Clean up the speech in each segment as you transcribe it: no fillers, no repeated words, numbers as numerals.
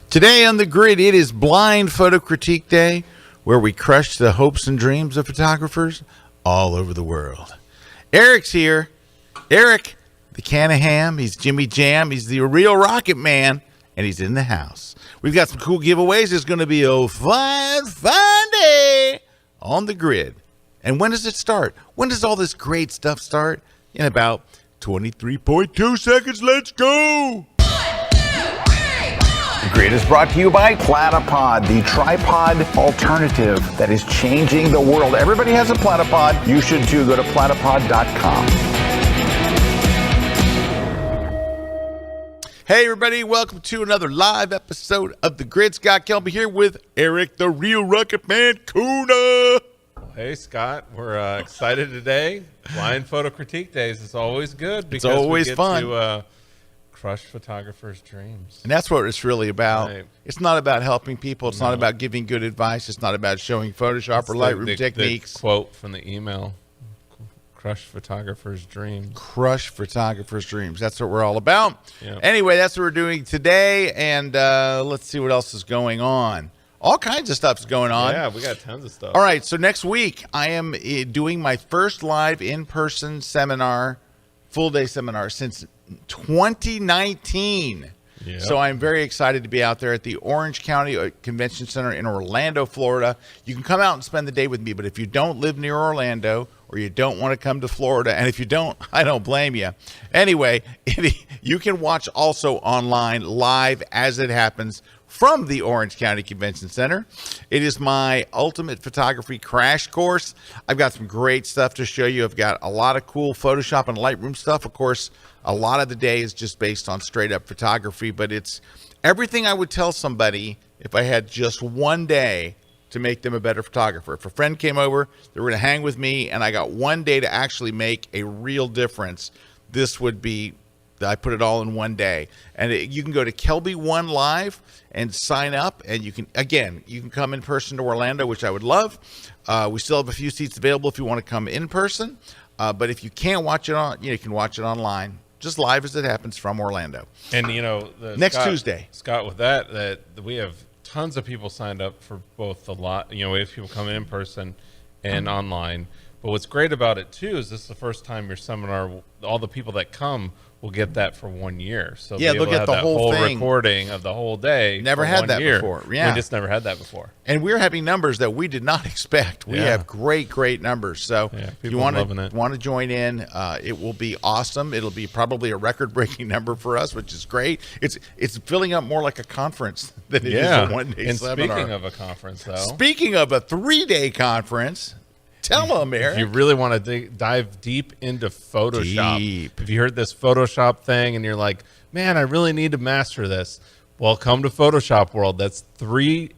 Today on the grid, it is Blind Photo Critique Day, where we crush the hopes and dreams of photographers all over the world. Eric's here. Erik, the can of ham. He's Jimmy Jam. He's the real Rocket Man, and he's in the house. We've got some cool giveaways. It's going to be a fun day on the grid. And when does it start? When does all this great stuff start? In about 23.2 seconds. Let's go. The Grid is brought to you by Platypod, the tripod alternative that is changing the world. Everybody has a Platypod. You should too. Go to platypod.com. Hey, everybody. Welcome to another live episode of The Grid. Scott Kelby here with Erik, the real Rocket Man, Kuna. Hey, Scott. We're excited today. Blind Photo Critique Days is always good because it's always we get fun. To crush photographers' dreams. And that's what it's really about. Right. It's not about helping people. It's not about giving good advice. It's not about showing Photoshop or Lightroom techniques. The quote from the email, crush photographers' dreams. Crush photographers' dreams. That's what we're all about. Yep. Anyway, that's what we're doing today. And let's see what else is going on. All kinds of stuff's going on. Yeah, we got tons of stuff. All right, so next week I am doing my first live in-person seminar, full-day seminar since 2019. Yep. So I'm very excited to be out there at the Orange County Convention Center in Orlando, Florida. You can come out and spend the day with me, but if you don't live near Orlando or you don't want to come to Florida, and if you don't, I don't blame you. Anyway, you can watch also online live as it happens from the Orange County Convention Center. It is my ultimate photography crash course. I've got some great stuff to show you. I've got a lot of cool Photoshop and Lightroom stuff. Of course, a lot of the day is just based on straight up photography, but it's everything I would tell somebody if I had just one day to make them a better photographer. If a friend came over, they were going to hang with me, and I got one day to actually make a real difference, this would be, I put it all in one day. And you can go to Kelby One Live and sign up, and you can come in person to Orlando, which I would love. We still have a few seats available if you want to come in person, but if you can't watch it on, you can watch it online, just live as it happens from Orlando. And next Tuesday, Scott, with that we have tons of people signed up for both we have people coming in person and online. But what's great about it too is this is the first time your seminar, all the people that come will get that for 1 year. So yeah, they'll get the whole thing, recording of the whole day. Never had that before. Yeah, we just never had that before. And we're having numbers that we did not expect. We have great numbers. So if you want to join in, it will be awesome. It'll be probably a record-breaking number for us, which is great. It's filling up more like a conference than it is a one-day seminar. Speaking of a conference, though. Speaking of a 3-day conference. Tell them, Erik. If you really want to dive deep into Photoshop, if you heard this Photoshop thing and you're like, man, I really need to master this, well, come to Photoshop World. It's 3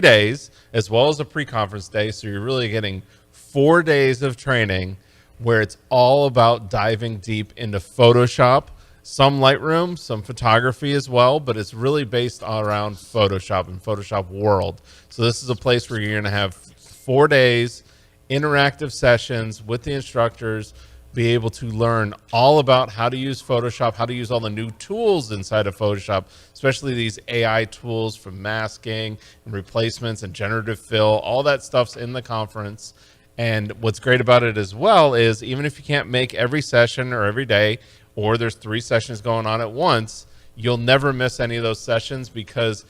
days as well as a pre-conference day. So you're really getting 4 days of training where it's all about diving deep into Photoshop, some Lightroom, some photography as well, but it's really based around Photoshop and Photoshop World. So this is a place where you're going to have 4 days interactive sessions with the instructors, be able to learn all about how to use Photoshop, how to use all the new tools inside of Photoshop, especially these AI tools for masking and replacements and generative fill. All that stuff's in the conference. And what's great about it as well is even if you can't make every session or every day, or there's 3 sessions going on at once, you'll never miss any of those sessions because,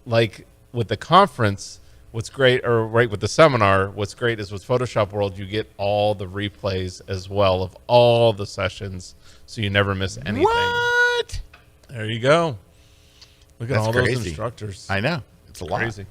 like with the conference, what's great, or right with the seminar, what's great is with Photoshop World, you get all the replays as well of all the sessions, so you never miss anything. What? There you go. Look at all crazy. those instructors. I know. It's a lot. Crazy.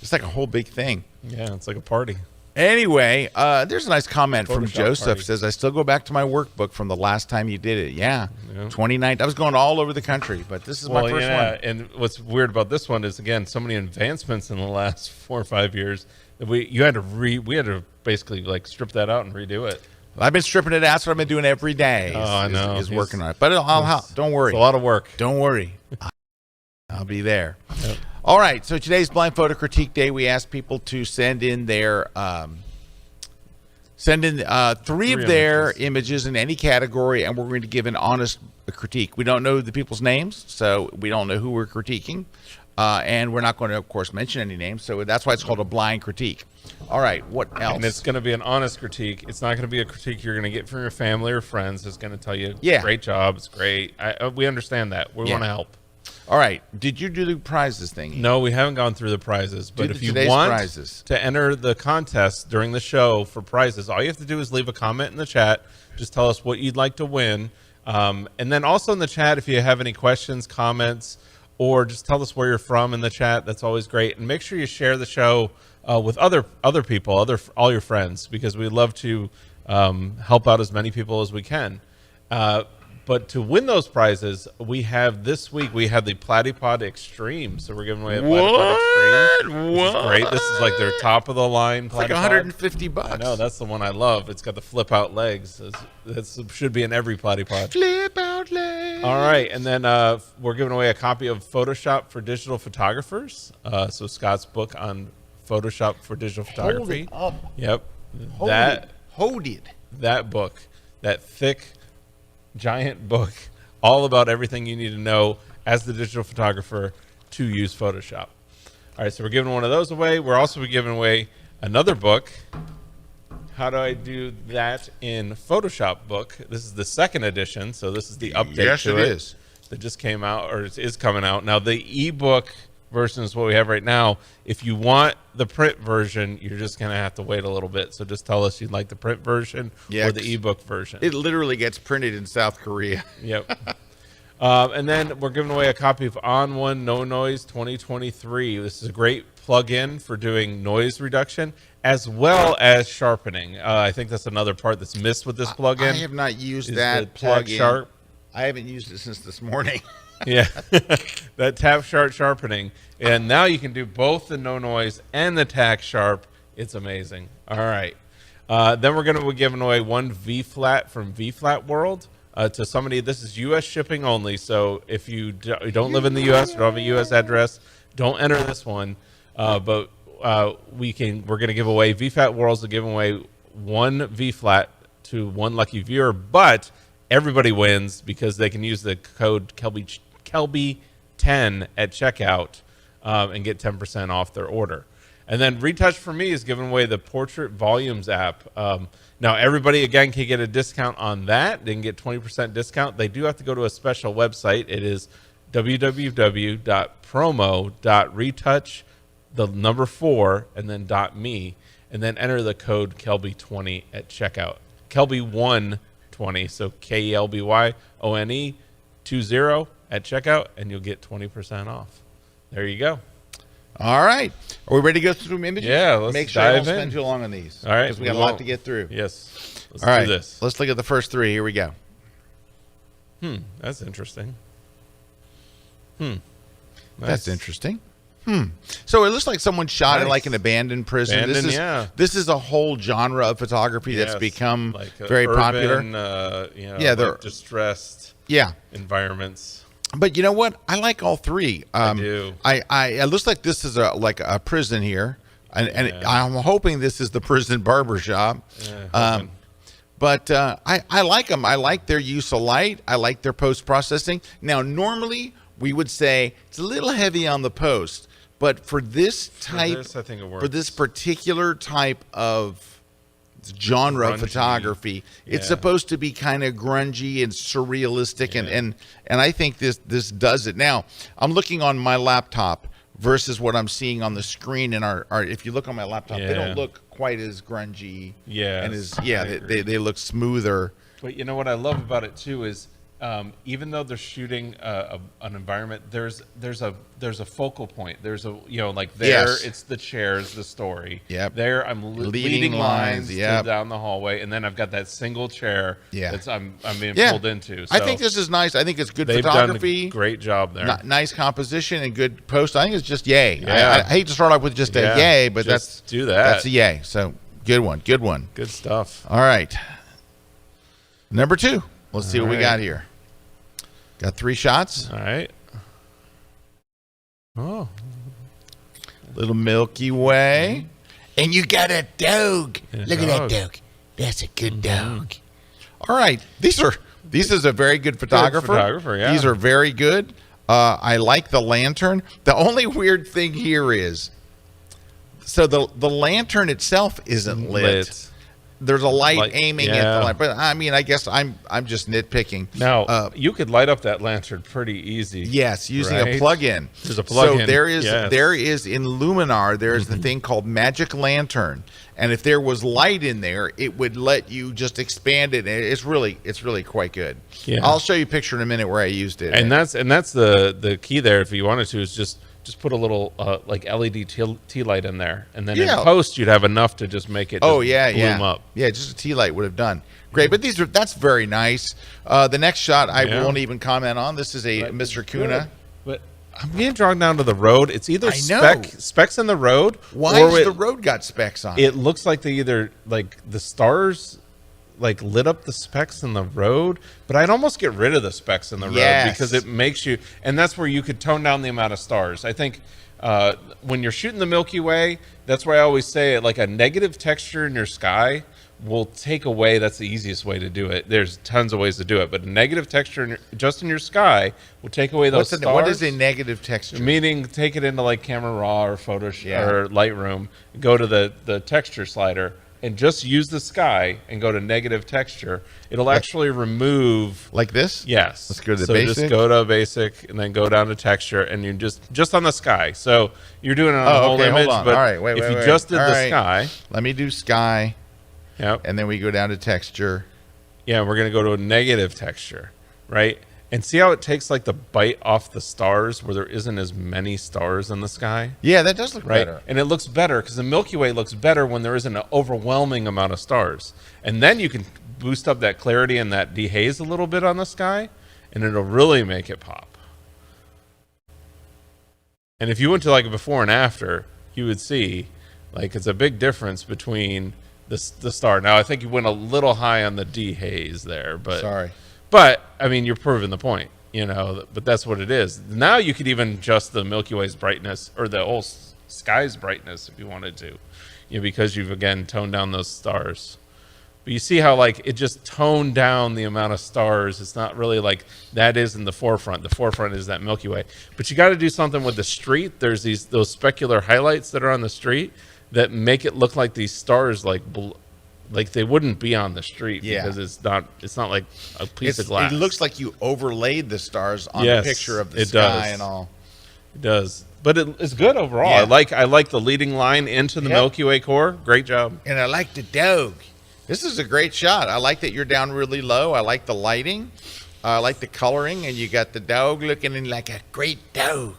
It's like a whole big thing. Yeah, it's like a party. Anyway, there's a nice comment from Photoshop Joseph. party. Says, I still go back to my workbook from the last time you did it. Yeah. 29. I was going all over the country, but this is my first one. And what's weird about this one is, again, so many advancements in the last 4 or 5 years that we had to basically like strip that out and redo it. I've been stripping it out. That's what I've been doing every day. I know. Is working on it. But don't worry. It's a lot of work. Don't worry. I'll be there. Yep. All right. So today's Blind Photo Critique Day. We asked people to send in their Send in three of their images in any category, and we're going to give an honest critique. We don't know the people's names, so we don't know who we're critiquing. And we're not going to, of course, mention any names, so that's why it's called a blind critique. All right, what else? And it's going to be an honest critique. It's not going to be a critique you're going to get from your family or friends. It's going to tell you, great job, it's great. We understand that. We want to help. All right, did you do the prizes thing? No, we haven't gone through the prizes. But if you want to enter the contest during the show for prizes, all you have to do is leave a comment in the chat. Just tell us what you'd like to win. And then also in the chat, if you have any questions, comments, or just tell us where you're from in the chat. That's always great. And make sure you share the show with other people, all your friends, because we love to help out as many people as we can. But to win those prizes, we have this week, we have the Platypod Extreme. So we're giving away a Platypod Extreme. Which is great. This is like their top of the line. It's like $150. I know, that's the one I love. It's got the flip out legs. That should be in every Platypod. Flip out legs. All right. And then we're giving away a copy of Photoshop for Digital Photographers. So Scott's book on Photoshop for digital photography. Hold it up. Yep. Hold it. That book, that thick, giant book, all about everything you need to know as the digital photographer to use Photoshop. All right, so we're giving one of those away. We're also giving away another book. How do I do that in Photoshop book? This is the second edition, so this is the update to it that just came out, or is coming out. Now, the ebook version is what we have right now. If you want the print version, you're just going to have to wait a little bit. So just tell us you'd like the print version or the ebook version. It literally gets printed in South Korea. Yep. And then we're giving away a copy of On One No Noise 2023. This is a great plug-in for doing noise reduction as well as sharpening. I think that's another part that's missed with this plug-in. I have not used that plug-in. I haven't used it since this morning. Yeah, that tap sharp sharpening. And now you can do both the no noise and the tack sharp. It's amazing. All right. Then we're going to be giving away one V-flat from V-flat World to somebody. This is U.S. shipping only. So if you don't live in the U.S., don't have a U.S. address, don't enter this one. But we're going to give away V-flat Worlds to give away one V-flat to one lucky viewer. But everybody wins because they can use the code Kelby10 at checkout and get 10% off their order. And then Retouch for Me is giving away the Portrait Volumes app. Now, everybody, again, can get a discount on that. They can get 20% discount. They do have to go to a special website. It is www.promo.retouch4 and then .me, and then enter the code Kelby20 at checkout. Kelby120, so KELBYONE 20 at checkout, and you'll get 20% off. There you go. All right. Are we ready to go through some images? Yeah, let's make sure I don't dive spend too long on these. All right. Because we got a lot to get through. Yes. Let's All right. do this. Let's look at the first three. Here we go. That's interesting. That's interesting. So it looks like someone shot in like an abandoned prison. This is a whole genre of photography that's become like very popular. They're distressed environments. But you know what? I like all three. I do. It looks like this is like a prison here, and I'm hoping this is the prison barbershop. But I like them. I like their use of light. I like their post-processing. Now, normally we would say it's a little heavy on the post, but for this type, I think it works. For this particular type of genre of photography, it's supposed to be kind of grungy and surrealistic, and I think this does it. Now, I'm looking on my laptop versus what I'm seeing on the screen in our if you look on my laptop, they don't look quite as grungy. And they look smoother. But you know what I love about it too is even though they're shooting an environment, there's a focal point. There's it's the chairs, the story. There I'm leading lines down the hallway, and then I've got that single chair that's I'm being pulled into. So I think this is nice. I think it's good photography. Done a great job there. Nice composition and good post. I think it's just yay. I hate to start off with just a yay, but that's a yay. So good one. Good stuff. All right. Number 2. Let's see what we got here. Got 3 shots. All right. Oh. Little Milky Way. And you got a dog. Look at that dog. That's a good dog. All right. This is a very good photographer. Good photographer, yeah. These are very good. I like the lantern. The only weird thing here is, so the lantern itself isn't lit. There's a light aiming at the light, but I mean, I guess I'm just nitpicking. Now, you could light up that lantern pretty easy. Yes, using a plug-in. There's a plug-in. So there is in Luminar, there's the thing called Magic Lantern, and if there was light in there, it would let you just expand it. It's really quite good. Yeah. I'll show you a picture in a minute where I used it. And that's the key there. If you wanted to, is just put a little like LED tea light in there, and then in post you'd have enough to just make it bloom up. Yeah, just a tea light would have done great. But that's very nice. The next shot I won't even comment on. This is a Mr. Kuna. But I'm being drawn down to the road. It's either specs in the road. Why has the road got specs on it? It looks like they either like the stars like lit up the specks in the road, but I'd almost get rid of the specks in the road because it makes you, and that's where you could tone down the amount of stars. I think when you're shooting the Milky Way, that's why I always say it, like a negative texture in your sky will take away, that's the easiest way to do it. There's tons of ways to do it, but a negative texture just in your sky will take away those stars. What is a negative texture? Meaning take it into like Camera Raw or Photoshop or Lightroom, go to the texture slider, and just use the sky and go to negative texture. It'll actually remove... Like this? Yes. Let's go to the basic. So just go to basic and then go down to texture, and you just on the sky. So you're doing it on the whole image, but all right, wait, if you just did the sky... Let me do sky. Yep. And then we go down to texture. Yeah, we're going to go to a negative texture, right? And see how it takes like the bite off the stars where there isn't as many stars in the sky? Yeah, that does look better. And it looks better because the Milky Way looks better when there isn't an overwhelming amount of stars. And then you can boost up that clarity and that dehaze a little bit on the sky, and it'll really make it pop. And if you went to like a before and after, you would see like it's a big difference between the star. Now, I think you went a little high on the dehaze there, but... Sorry. But, I mean, you're proving the point, you know, but that's what it is. Now you could even adjust the Milky Way's brightness or the whole sky's brightness if you wanted to, you know, because you've, again, toned down those stars. But you see how, like, it just toned down the amount of stars. It's not really like that is in the forefront. The forefront is that Milky Way. But you got to do something with the street. There's those specular highlights that are on the street that make it look like these stars, like they wouldn't be on the street because it's not like a piece of glass. It looks like you overlaid the stars on the picture of the sky and all. It does. But it's good overall. Yeah. I like the leading line into the Milky Way core. Great job. And I like the dog. This is a great shot. I like that you're down really low. I like the lighting. I like the coloring, and you got the dog looking like a great dog.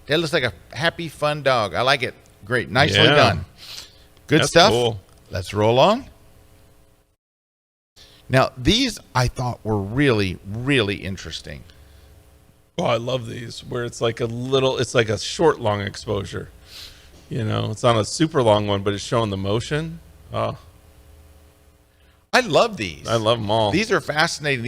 That looks like a happy, fun dog. I like it. Great. Nicely done. Good stuff. Cool. Let's roll on. Now, these I thought were really, really interesting. Oh, I love these, where it's like a short, long exposure. You know, it's not a super long one, but it's showing the motion. Oh. I love these. I love them all. These are fascinating.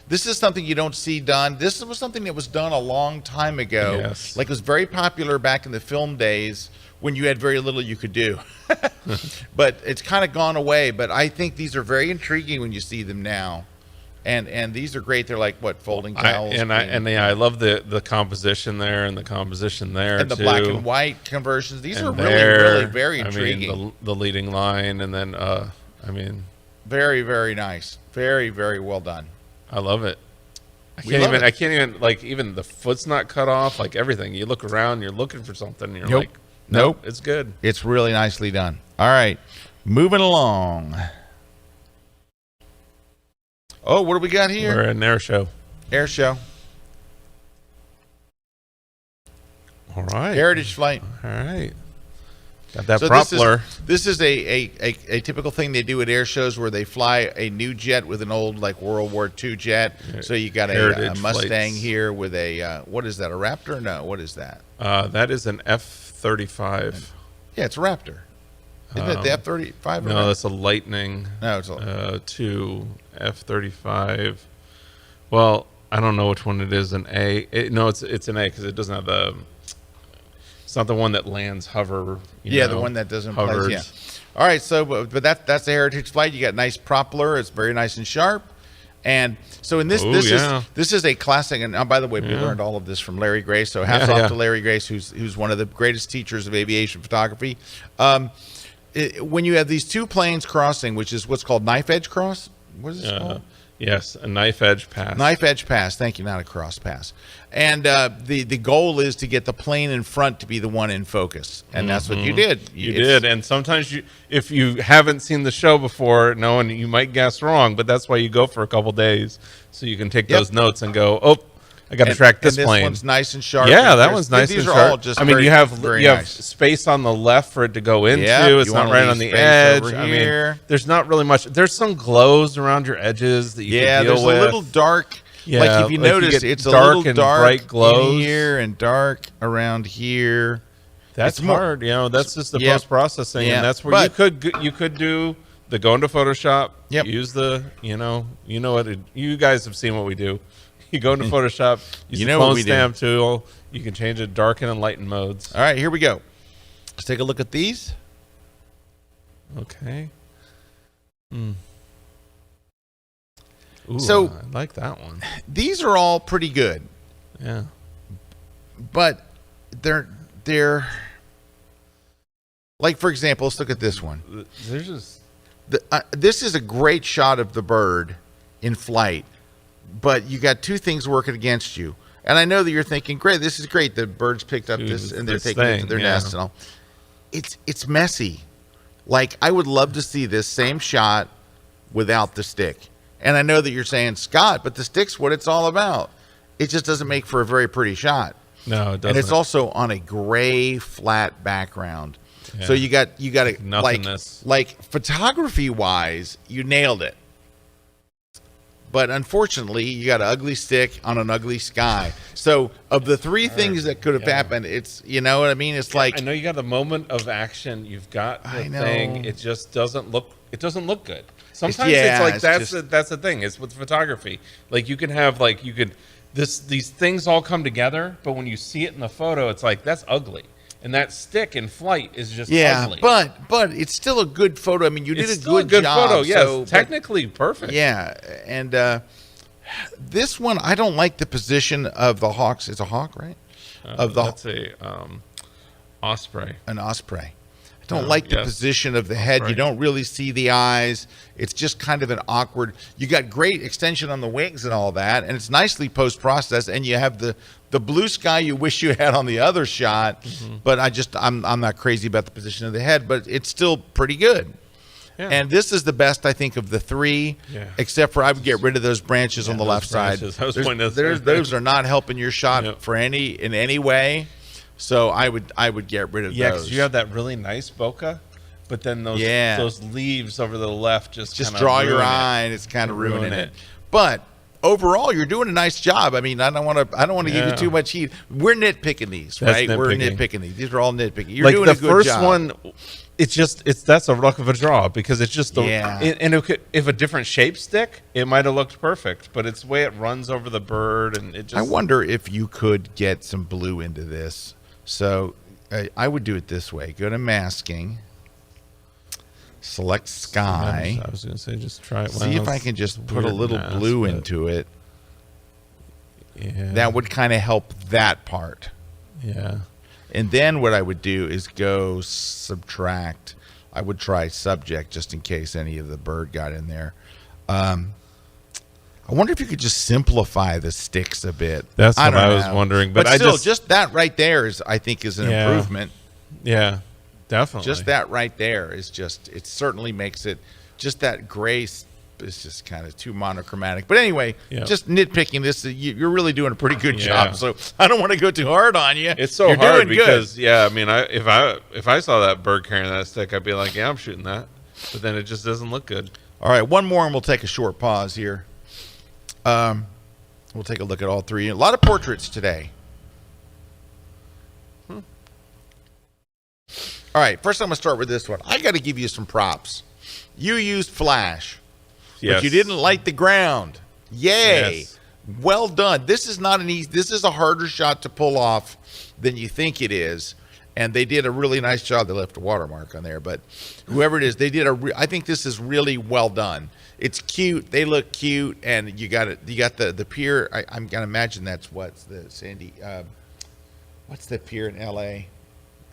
This is something you don't see done. This was something that was done a long time ago. Yes. Like it was very popular back in the film days when you had very little you could do. But it's kind of gone away. But I think these are very intriguing when you see them now. And these are great. They're like what, folding towels. I love the composition there and the composition there and the too. black and white conversions. These are really very intriguing. I mean, the leading line, and then very, very nice. Very, very well done. I love it. I can't even like, even the foot's not cut off, like everything. You look around, you're looking for something, and you're like, nope, it's good. It's really nicely done. All right, moving along. Oh, what do we got here? We're at an air show. Air show. All right. Heritage flight. All right. Got that propeller. This is a typical thing they do at air shows where they fly a new jet with an old like World War II jet. So you got a Mustang flights here with a what is that? A Raptor? No, what is that? That is an F-35. Yeah, it's a Raptor. Isn't it the F-35? No, that's a Lightning. No, it's a 2 F-35. Well, I don't know which one it is. An A. No, it's an A because it doesn't have the. It's not the one that lands hover. The one that doesn't hovers. place. Yeah. All right, so but that's the Heritage Flight. You got nice propeller. It's very nice and sharp. And so in this, this is a classic. And by the way, we learned all of this from Larry Grace. So hats off to Larry Grace, who's one of the greatest teachers of aviation photography. When you have these two planes crossing, which is what's called knife edge cross. What is this called? Yes, a knife edge pass. Knife edge pass. Thank you, not a cross pass. And the goal is to get the plane in front to be the one in focus, and that's what you did. You did, and sometimes if you haven't seen the show before, and you might guess wrong, but that's why you go for a couple days so you can take those notes and go, oh, I got to track this plane. This one's nice and sharp. Yeah, that one's nice and sharp. These are all just you have nice. space on the left for it to go into. It's not right on the edge. There's not really much. There's some glows around your edges that you can deal with. There's a little dark. Yeah, like if you notice, it's dark a little and dark bright glows in here and dark around here. That's hard. That's just the post processing, and that's where you could do the go into Photoshop. Use the you guys have seen what we do. You go into Photoshop, use the clone stamp tool. You can change it darken and lighten modes. All right, here we go. Let's take a look at these. Okay. Ooh, so I like that one. These are all pretty good. Yeah. But they're like, for example, let's look at this one. There's just this is a great shot of the bird in flight, but you got two things working against you. And I know that you're thinking, great, this is great. The birds picked up this and they're taking it to their nest and all. It's messy. Like, I would love to see this same shot without the stick. And I know that you're saying, Scott, but the stick's what it's all about. It just doesn't make for a very pretty shot. No, it doesn't. And it's also on a gray flat background. Yeah. So you got nothingness. Like photography wise, you nailed it. But unfortunately, you got an ugly stick on an ugly sky. So of the three things that could have happened, it's, you know what I mean? It's like, I know you got the moment of action. You've got the thing. It just doesn't look good. Sometimes it's like that's the thing. It's with photography. Like you can have these things all come together, but when you see it in the photo, it's like that's ugly. And that stick in flight is just ugly. but it's still a good photo. I mean, you did a good job. Photo, yes, so, technically perfect. Yeah, and this one, I don't like the position of the hawks. It's a hawk, right? That's a osprey. An osprey. I don't like the position of the head. You don't really see the eyes. It's just kind of an awkward. You got great extension on the wings and all that, and it's nicely post-processed. And you have the blue sky you wish you had on the other shot. Mm-hmm. But I'm not crazy about the position of the head, but it's still pretty good. Yeah. And this is the best, I think, of the three, except for I would get rid of those branches on the left side. Those are not helping your shot in any way. So I would get rid of those. Yeah, because you have that really nice bokeh, but then those leaves over the left just draw your eye, and it's kind of ruining it. But overall, you're doing a nice job. I mean, I don't want to give you too much heat. We're nitpicking these, right? We're nitpicking these. These are all nitpicking. You're doing a good job. The first one, that's a luck of a draw because it's just and if a different shape stick, it might have looked perfect, but it's the way it runs over the bird, and it just. I wonder if you could get some blue into this. So I would do it this way. Go to masking. Select sky. I was going to say just try it. See if I can just put a little blue into it. Yeah. That would kind of help that part. Yeah. And then what I would do is go subtract. I would try subject just in case any of the bird got in there. I wonder if you could just simplify the sticks a bit. That's what I was wondering. But still, just that right there I think is an improvement. Yeah, definitely. Just that right there it certainly makes it, just that gray is just kind of too monochromatic. But anyway, just nitpicking this, you're really doing a pretty good job. So I don't want to go too hard on you. It's so hard because, I mean, if I saw that bird carrying that stick, I'd be like, yeah, I'm shooting that. But then it just doesn't look good. All right, one more and we'll take a short pause here. We'll take a look at all three. A lot of portraits today. All right, first I'm going to start with this one. I got to give you some props. You used flash, but you didn't light the ground. Yay. Yes. Well done. This is not an easy. This is a harder shot to pull off than you think it is. and they did a really nice job. They left a watermark on there, but whoever it is, they did I think this is really well done. It's cute. They look cute, and you got it. You got the pier. I'm gonna imagine that's what's the Sandy. What's the pier in L.A.?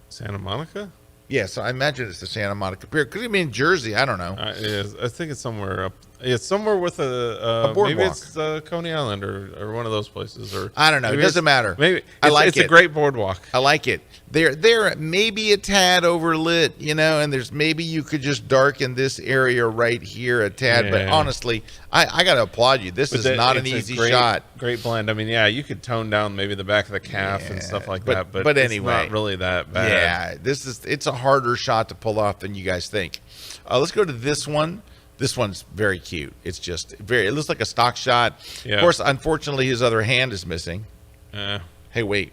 Santa Monica. Yeah, so I imagine it's the Santa Monica Pier. Could it be in Jersey? I don't know. I think it's somewhere up. It's somewhere with a boardwalk. Maybe it's Coney Island or one of those places. Or I don't know. It doesn't matter. Maybe I like it's it. a great boardwalk. I like it. They're maybe a tad overlit, and there's maybe you could just darken this area right here a tad. Yeah. But honestly, I got to applaud you. This is not an easy shot. Great blend. I mean, yeah, you could tone down maybe the back of the calf and stuff like that, but anyway, it's not really that bad. Yeah, it's a harder shot to pull off than you guys think. Let's go to this one. This one's very cute. It's just it looks like a stock shot. Yeah. Of course, unfortunately, his other hand is missing. Hey, wait.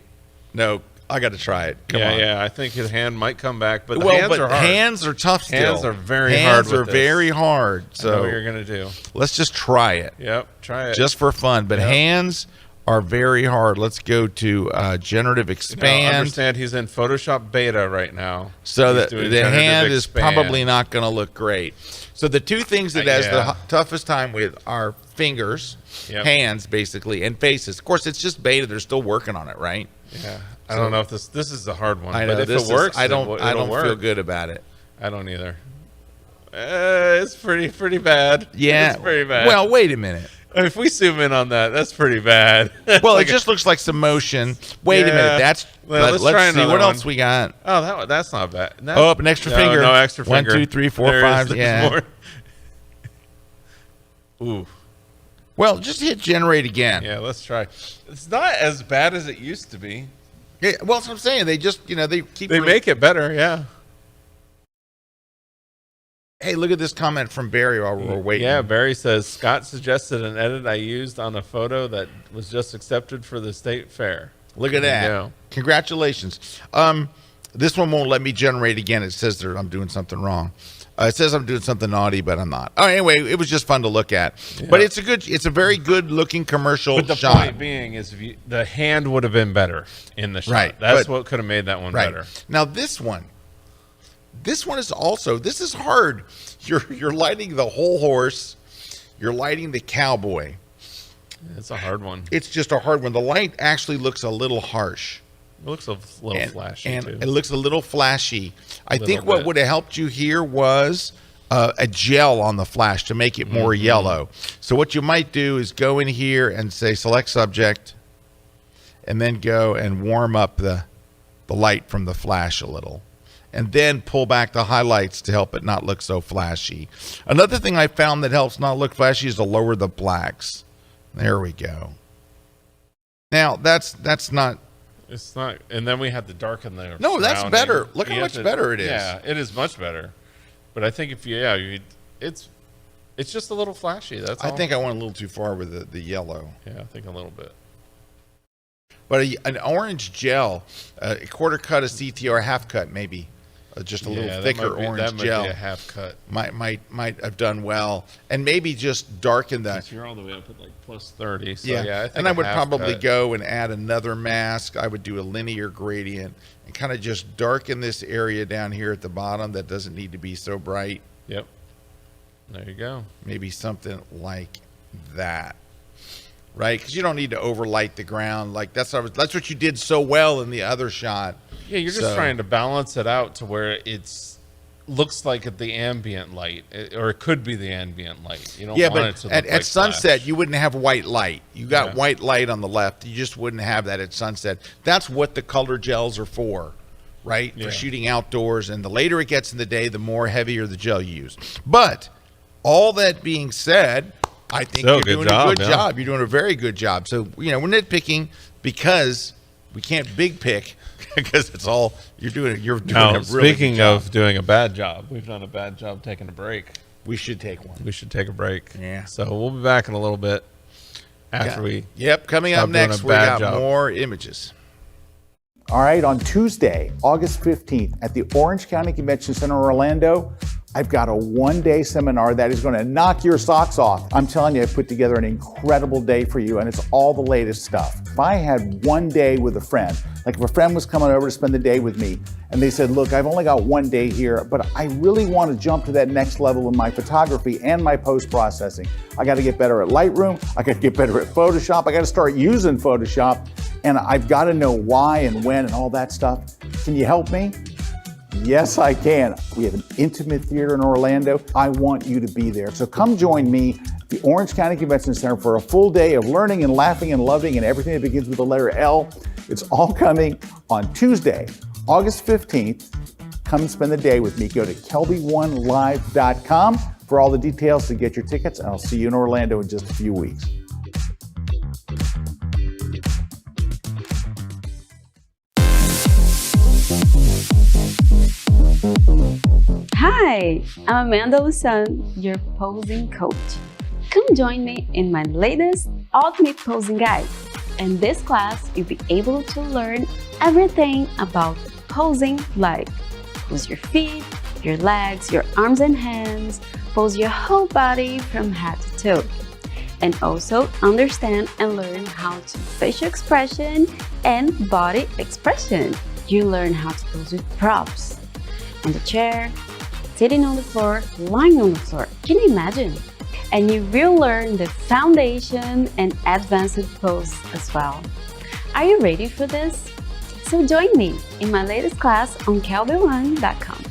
No, I got to try it. Come on. Yeah, I think his hand might come back, but the hands are hard. Hands are tough still. Hands are very hard. Hands are very hard. So I know what you're going to do. Let's just try it. Yep, try it. Just for fun. But hands are very hard. Let's go to generative expand. Understand he's in Photoshop beta right now. So the hand is probably not going to look great. So the two things that has the toughest time with are fingers, hands basically, and faces. Of course, it's just beta. They're still working on it, right? Yeah. I don't know if this is a hard one. I know, but if it works, I don't work. feel good about it. I don't either. It's pretty bad. Yeah. It's pretty bad. Well, wait a minute. If we zoom in on that, that's pretty bad. Well, it just looks like some motion. Wait a minute. Let's try see what else we got. Oh, that's not bad. An extra finger. No extra finger. 1, 2, 3, 4, 5. Yeah. Ooh. Well, just hit generate again. Yeah, let's try. It's not as bad as it used to be. Yeah, well, that's what I'm saying. They just, they keep. They make it better. Yeah. Hey, look at this comment from Barry while we're waiting. Yeah, Barry says, Scott suggested an edit I used on a photo that was just accepted for the state fair. Look at that. Congratulations. This one won't let me generate again. It says I'm doing something wrong. It says I'm doing something naughty, but I'm not. Oh, anyway, it was just fun to look at. Yeah. But it's a very good looking commercial shot. But the point being is the hand would have been better in the shot. Right. That's what could have made that one better. Now this one is also, this is hard. You're lighting the whole horse. You're lighting the cowboy. It's a hard one. It's just a hard one. The light actually looks a little harsh. It looks a little flashy, too. It looks a little flashy. I think what would have helped you here was a gel on the flash to make it more yellow. So what you might do is go in here and say select subject, and then go and warm up the light from the flash a little. And then pull back the highlights to help it not look so flashy. Another thing I found that helps not look flashy is to lower the blacks. There we go. Now, that's not... It's not... And then we had to darken the... No, that's better. Look how much better it is. Yeah, it is much better. But I think it's just a little flashy, that's all. I think I went a little too far with the yellow. Yeah, I think a little bit. But an orange gel, a quarter cut, a CTR, half cut maybe. Just a little thicker orange gel. Be a half cut. Might have done well, and maybe just darken that. Since you're all the way up at like plus 30. So yeah, I think and I would probably go and add another mask. I would do a linear gradient and kind of just darken this area down here at the bottom that doesn't need to be so bright. Yep. There you go. Maybe something like that. Right, because you don't need to overlight the ground. Like that's what you did so well in the other shot. Yeah, you're just trying to balance it out to where looks like the ambient light, or it could be the ambient light. You don't want it to look at sunset, flash. You wouldn't have white light. You got white light on the left. You just wouldn't have that at sunset. That's what the color gels are for, right? For shooting outdoors. And the later it gets in the day, the more heavier the gel you use. But all that being said, I think you're doing a good job. You're doing a very good job. So, we're nitpicking because we can't big pick because it's all you're doing. You're doing a really speaking good job. of doing a bad job, we've done a bad job taking a break. We should take one. We should take a break. Yeah. So we'll be back in a little bit after we. Yep. Coming up next, we got more images. All right, on Tuesday, August 15th, at the Orange County Convention Center in Orlando, I've got a one-day seminar that is going to knock your socks off. I'm telling you, I put together an incredible day for you, and it's all the latest stuff. If I had one day with a friend Like if a friend was coming over to spend the day with me and they said, look, I've only got one day here, but I really want to jump to that next level in my photography and my post-processing. I got to get better at Lightroom. I got to get better at Photoshop. I got to start using Photoshop, and I've got to know why and when and all that stuff. Can you help me? Yes, I can. We have an intimate theater in Orlando. I want you to be there. So come join me at the Orange County Convention Center for a full day of learning and laughing and loving and everything that begins with the letter L. It's all coming on Tuesday, August 15th. Come and spend the day with me. Go to kelby1live.com for all the details to get your tickets, and I'll see you in Orlando in just a few weeks. Hi, I'm Amanda Lusan, your posing coach. Come join me in my latest Ultimate Posing Guide. In this class, you'll be able to learn everything about posing, like pose your feet, your legs, your arms and hands, pose your whole body from head to toe. And also understand and learn how to facial expression and body expression. You learn how to pose with props. On the chair, sitting on the floor, lying on the floor. Can you imagine? And you will learn the foundation and advanced pose as well. Are you ready for this? So join me in my latest class on kelby1.com.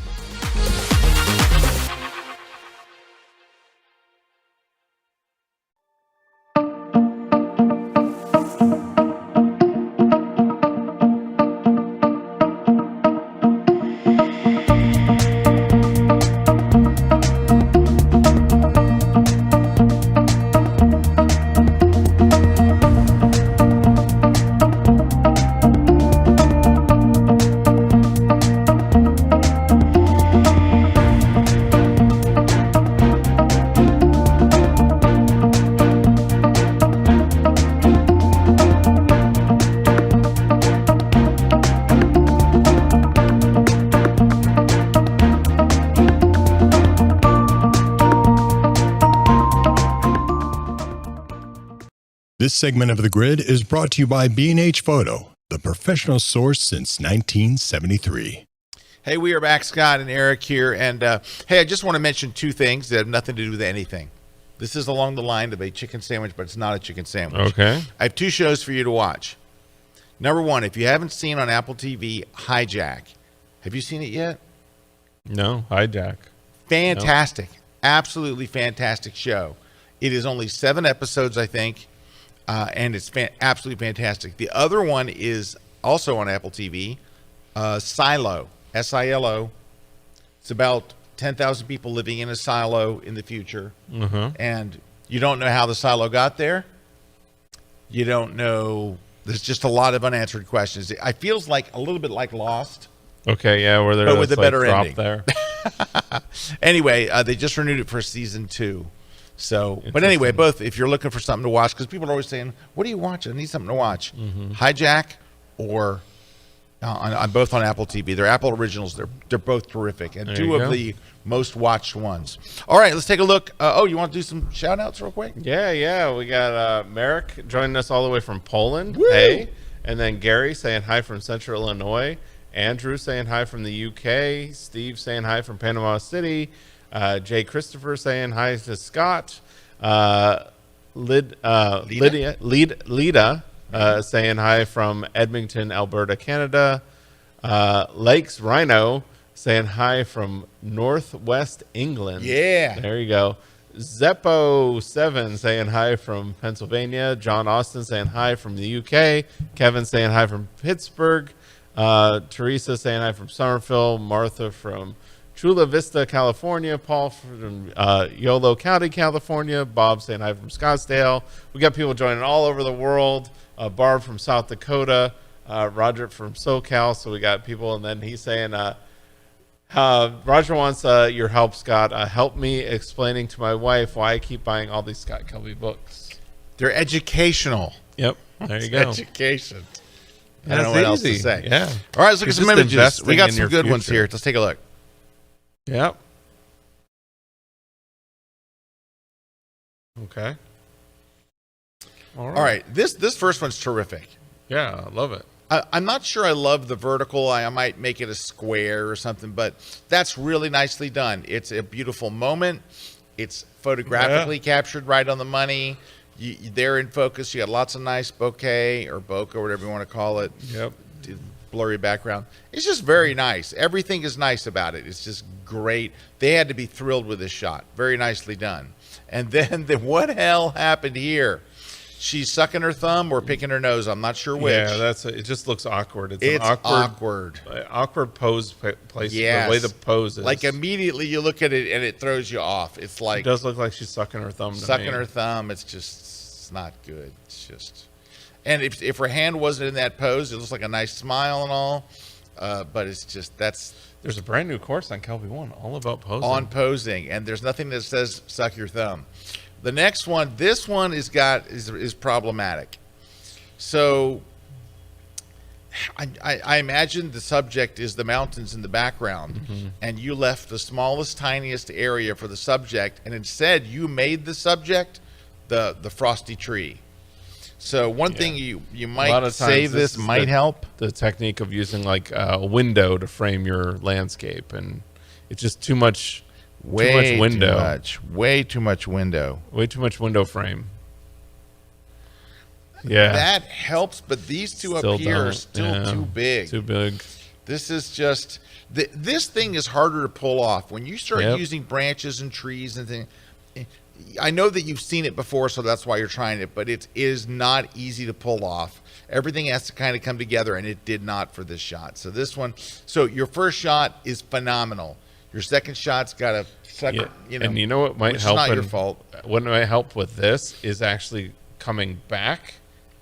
This segment of The Grid is brought to you by B&H Photo, the professional source since 1973. Hey, we are back, Scott and Erik here. And hey, I just want to mention two things that have nothing to do with anything. This is along the line of a chicken sandwich, but it's not a chicken sandwich. Okay. I have two shows for you to watch. Number one, if you haven't seen on Apple TV, Hijack. Have you seen it yet? No, hijack. Fantastic. No. Absolutely fantastic show. It is only 7 episodes, I think. And it's absolutely fantastic. The other one is also on Apple TV, Silo, S-I-L-O. It's about 10,000 people living in a silo in the future. And you don't know how the silo got there. You don't know. There's just a lot of unanswered questions. It feels like a little bit like Lost. Okay, yeah, where they're with a better ending. There. Anyway, they just renewed it for season 2. So, but anyway, both, if you're looking for something to watch, because people are always saying, what are you watching? I need something to watch. Hijack or on both on Apple TV. They're Apple originals. They're both terrific, and two of the most watched ones. All right, let's take a look. You want to do some shout outs real quick? Yeah. We got Merrick joining us all the way from Poland. Woo! Hey. And then Gary saying hi from Central Illinois. Andrew saying hi from the UK. Steve saying hi from Panama City. Jay Christopher saying hi to Scott. Lida saying hi from Edmonton, Alberta, Canada. Lakes Rhino saying hi from Northwest England. Yeah. There you go. Zeppo7 saying hi from Pennsylvania. John Austin saying hi from the UK. Kevin saying hi from Pittsburgh. Teresa saying hi from Somerville. Martha from Chula Vista, California. Paul from Yolo County, California. Bob saying hi from Scottsdale. We got people joining all over the world. Barb from South Dakota. Roger from SoCal. So we got people, and then he's saying, Roger wants your help, Scott. Help me explaining to my wife why I keep buying all these Scott Kelby books. They're educational. Yep, there you go. Education. I don't know That's what else easy. to say. Yeah. All right, let's look at some images. investing We got in some your good ones future. here. Let's take a look. Yep. Okay. All right, this first one's terrific. Yeah, I love it. I'm not sure I love the vertical. I might make it a square or something, but that's really nicely done. It's a beautiful moment. It's photographically captured right on the money. They're in focus. You got lots of nice bokeh or bokeh, whatever you want to call it. Yep. Blurry background. It's just very nice. Everything is nice about it. It's just great. They had to be thrilled with this shot. Very nicely done. And then what hell happened here? She's sucking her thumb or picking her nose. I'm not sure which. Yeah, it just looks awkward. It's an awkward pose place. Yes. The way the pose is. Like immediately you look at it and it throws you off. It's like it does look like she's sucking her thumb. Sucking her thumb. It's not good. It's just, and if her hand wasn't in that pose, it looks like a nice smile and all. But it's just There's a brand new course on Kelby 1 all about posing. On posing, and there's nothing that says suck your thumb. The next one, this one is problematic. So I imagine the subject is the mountains in the background, and you left the smallest, tiniest area for the subject, and instead you made the subject the frosty tree. So one thing you might say this might help. The technique of using like a window to frame your landscape, and it's just too much. Way too much window. Way too much window. Way too much window frame. Yeah. That helps, but these two up here are still too big. Too big. This is just... This thing is harder to pull off. When you start using branches and trees and things... I know that you've seen it before, so that's why you're trying it, but it is not easy to pull off. Everything has to kind of come together, and it did not for this shot. So this one... So your first shot is phenomenal. Your second shot's got a second, and you know what might help? It's not your fault. What might help with this is actually coming back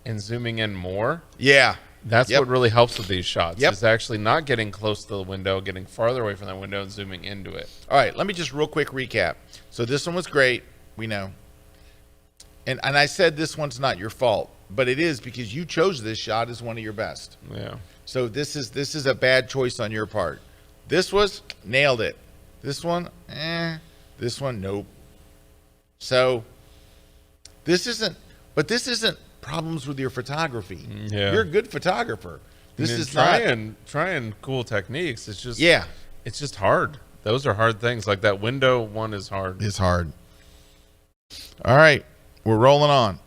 and zooming in more. Yeah. That's what really helps with these shots. Yep. Is actually not getting close to the window, getting farther away from that window and zooming into it. All right, let me just real quick recap. So this one was great. We know. And I said this one's not your fault, but it is because you chose this shot as one of your best. Yeah. So this is a bad choice on your part. This was nailed it. This one, This one, nope. So this isn't problems with your photography. Yeah. You're a good photographer. This is trying cool techniques. It's just it's just hard. Those are hard things. Like that window one is hard. It's hard. All right, we're rolling on.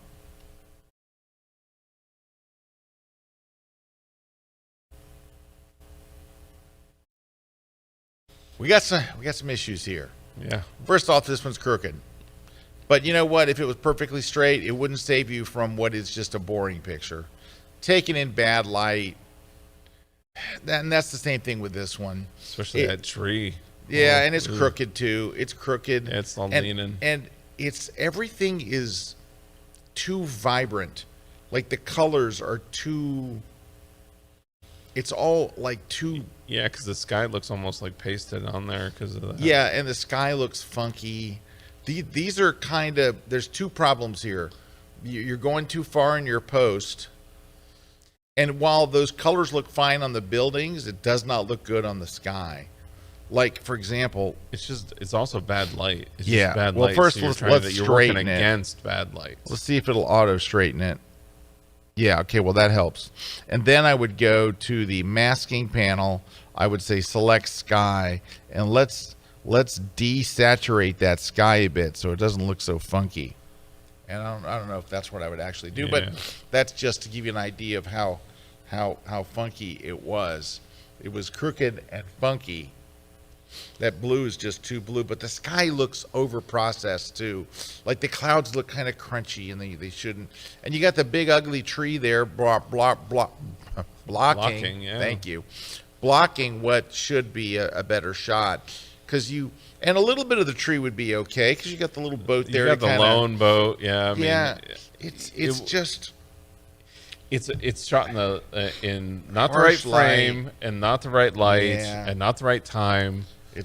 We got some issues here. Yeah. First off, this one's crooked. But you know what? If it was perfectly straight, it wouldn't save you from what is just a boring picture. Taken in bad light. And that's the same thing with this one. Especially that tree. Yeah, and it's crooked too. It's crooked. Yeah, it's all leaning. And everything is too vibrant. Like the colors are too... It's all like too... Yeah, because the sky looks almost like pasted on there because of that. Yeah, and the sky looks funky. These are kind of... There's two problems here. You're going too far in your post. And while those colors look fine on the buildings, it does not look good on the sky. Like, for example... It's also bad light. It's yeah. Just bad well, light. First, so let's you're straighten working it. against bad light. Let's see if it'll auto-straighten it. Yeah, okay, well, that helps. And then I would go to the masking panel. I would say select sky, and let's desaturate that sky a bit so it doesn't look so funky. And I don't know if that's what I would actually do, but that's just to give you an idea of how funky it was. It was crooked and funky. That blue is just too blue, but the sky looks over-processed too. Like the clouds look kind of crunchy, and they shouldn't. And you got the big ugly tree there blocking. Yeah. Thank you. Blocking what should be a better shot. And a little bit of the tree would be okay because you got the little boat there. You got the lone boat. Yeah. I mean, it's just... It's shot in not the right frame and not the right light and not the right time. And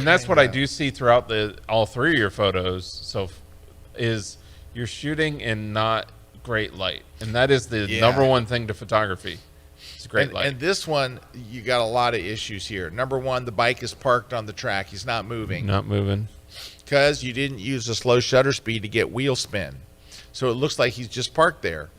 that's what I do see throughout all three of your photos. So, is you're shooting in not great light, and that is the number one thing to photography. It's great light. And this one, you got a lot of issues here. Number one, the bike is parked on the track. He's not moving. Not moving. Because you didn't use a slow shutter speed to get wheel spin. So it looks like he's just parked there.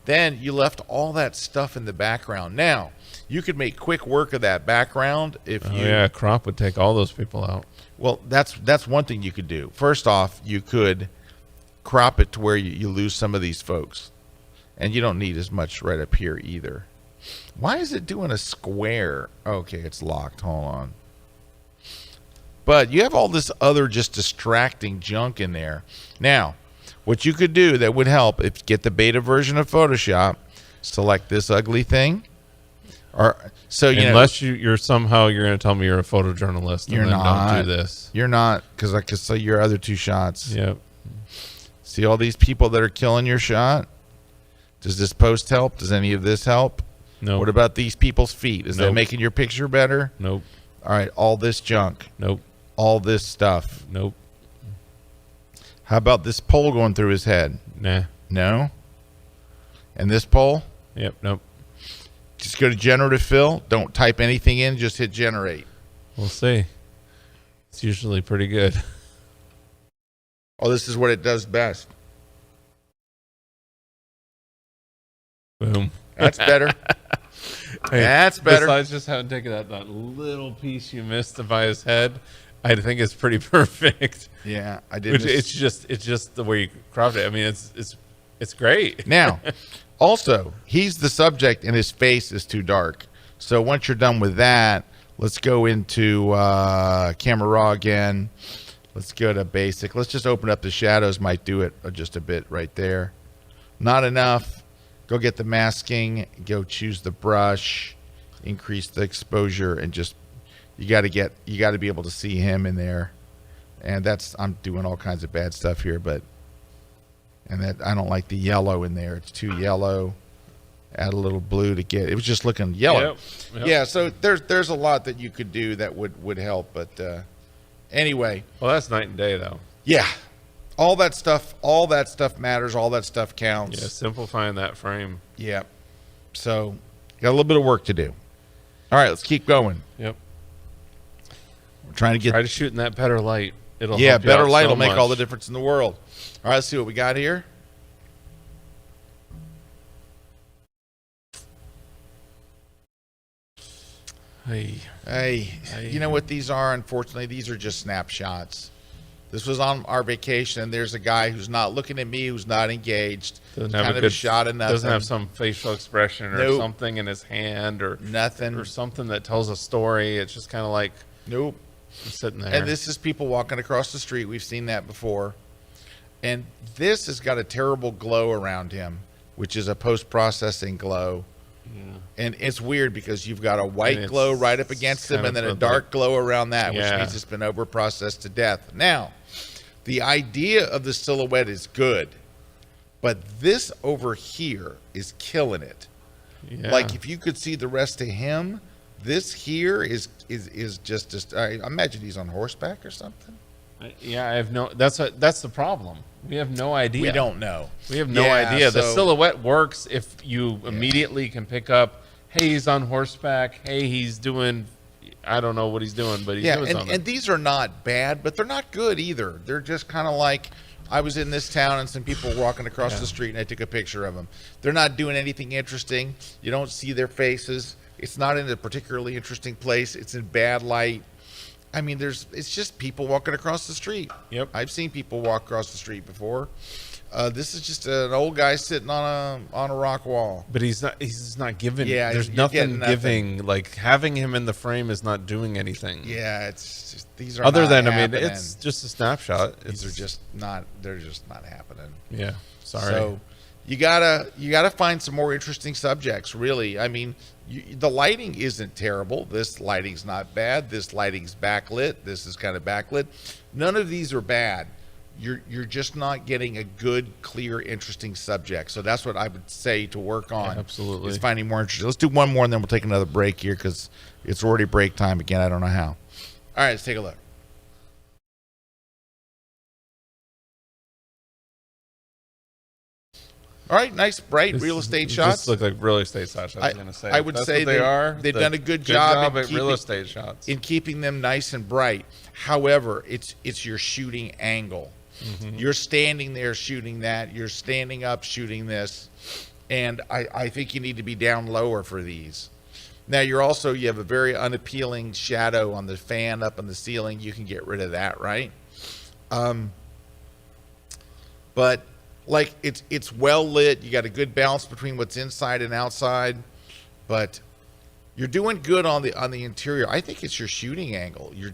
Then you left all that stuff in the background. Now, you could make quick work of that background if you... Yeah, crop would take all those people out. Well, that's one thing you could do. First off, you could crop it to where you lose some of these folks. And you don't need as much right up here either. Why is it doing a square? Okay, it's locked. Hold on. But you have all this other just distracting junk in there. Now, what you could do that would help, if you get the beta version of Photoshop, select this ugly thing. Or so unless you're somehow you're going to tell me you're a photojournalist, and you're then not. Don't do this. You're not, because I could see your other two shots. Yep. See all these people that are killing your shot? Does this post help? Does any of this help? No. What about these people's feet? Is that making your picture better? Nope. All right, all this junk. Nope. All this stuff. Nope. How about this pole going through his head? Nah. No. And this pole? Yep. Nope. Just go to generative fill. Don't type anything in. Just hit generate. We'll see. It's usually pretty good. Oh, this is what it does best. Boom. That's better. Hey, that's better. Besides just having taken that little piece you missed by his head, I think it's pretty perfect. Yeah, I did. Which it's just the way you cropped it. I mean, it's great. Now, also, he's the subject and his face is too dark. So once you're done with that, let's go into camera raw again. Let's go to basic. Let's just open up the shadows. Might do it just a bit right there. Not enough. Go get the masking. Go choose the brush. Increase the exposure and just you got to be able to see him in there. And I'm doing all kinds of bad stuff here, but I don't like the yellow in there. It's too yellow. Add a little blue to get it was just looking yellow. Yep. Yeah, so there's a lot that you could do that would help, but anyway. Well, that's night and day though. Yeah. All that stuff matters, all that stuff counts. Yeah, simplifying that frame. Yeah. So, got a little bit of work to do. All right, let's keep going. Yep. We're trying to get Try to shoot in that better light. It'll yeah, help you better out light so will make all the much. difference in the world. All right, let's see what we got here. Hey, you know what these are? Unfortunately, these are just snapshots. This was on our vacation, and there's a guy who's not looking at me, who's not engaged. Doesn't kind have of a shot of nothing. Doesn't have some facial expression or Nope. something in his hand or Nothing. or something that tells a story. It's just kind of like Nope. sitting there. And this is people walking across the street. We've seen that before. And this has got a terrible glow around him, which is a post-processing glow. Yeah. And it's weird because you've got a white And glow it's right up against him kind and then of a like- dark glow around that, which Yeah. means it's been over-processed to death. Now, the idea of the silhouette is good, but this over here is killing it. Yeah. Like if you could see the rest of him, this here is just I imagine he's on horseback or something. Yeah, I have no. That's the problem. We have no idea. We don't know. We have no Yeah, idea. The so- silhouette works if you immediately can pick up. Hey, he's on horseback. Hey, he's doing. I don't know what he's doing, but he's doing something. And these are not bad, but they're not good either. They're just kind of like I was in this town and some people were walking across the street and I took a picture of them. They're not doing anything interesting. You don't see their faces. It's not in a particularly interesting place. It's in bad light. I mean, it's just people walking across the street. Yep. I've seen people walk across the street before. This is just an old guy sitting on a rock wall. But he's not giving. Yeah, there's you're nothing getting nothing. giving. Like having him in the frame is not doing anything. Yeah, it's just, these are Other not than happening. it's just a snapshot. These are just not. They're just not happening. Yeah. Sorry. So you gotta find some more interesting subjects. Really, I mean, the lighting isn't terrible. This lighting's not bad. This lighting's backlit. This is kind of backlit. None of these are bad. You're just not getting a good, clear, interesting subject. So that's what I would say to work on. absolutely. Is finding more interesting. Let's do one more and then we'll take another break here because it's already break time again. I don't know how. All right, let's take a look. All right, nice, bright real estate shots. Just look like real estate shots. I was going to say. I would That's say what they are. they've done a good job in at real estate shots. in keeping them nice and bright. However, it's your shooting angle. You're standing there shooting that. You're standing up shooting this, And I think you need to be down lower for these. Now you have a very unappealing shadow on the fan up on the ceiling. You can get rid of that, right? But like it's well lit. You got a good balance between what's inside and outside, but you're doing good on the interior. I think it's your shooting angle. You're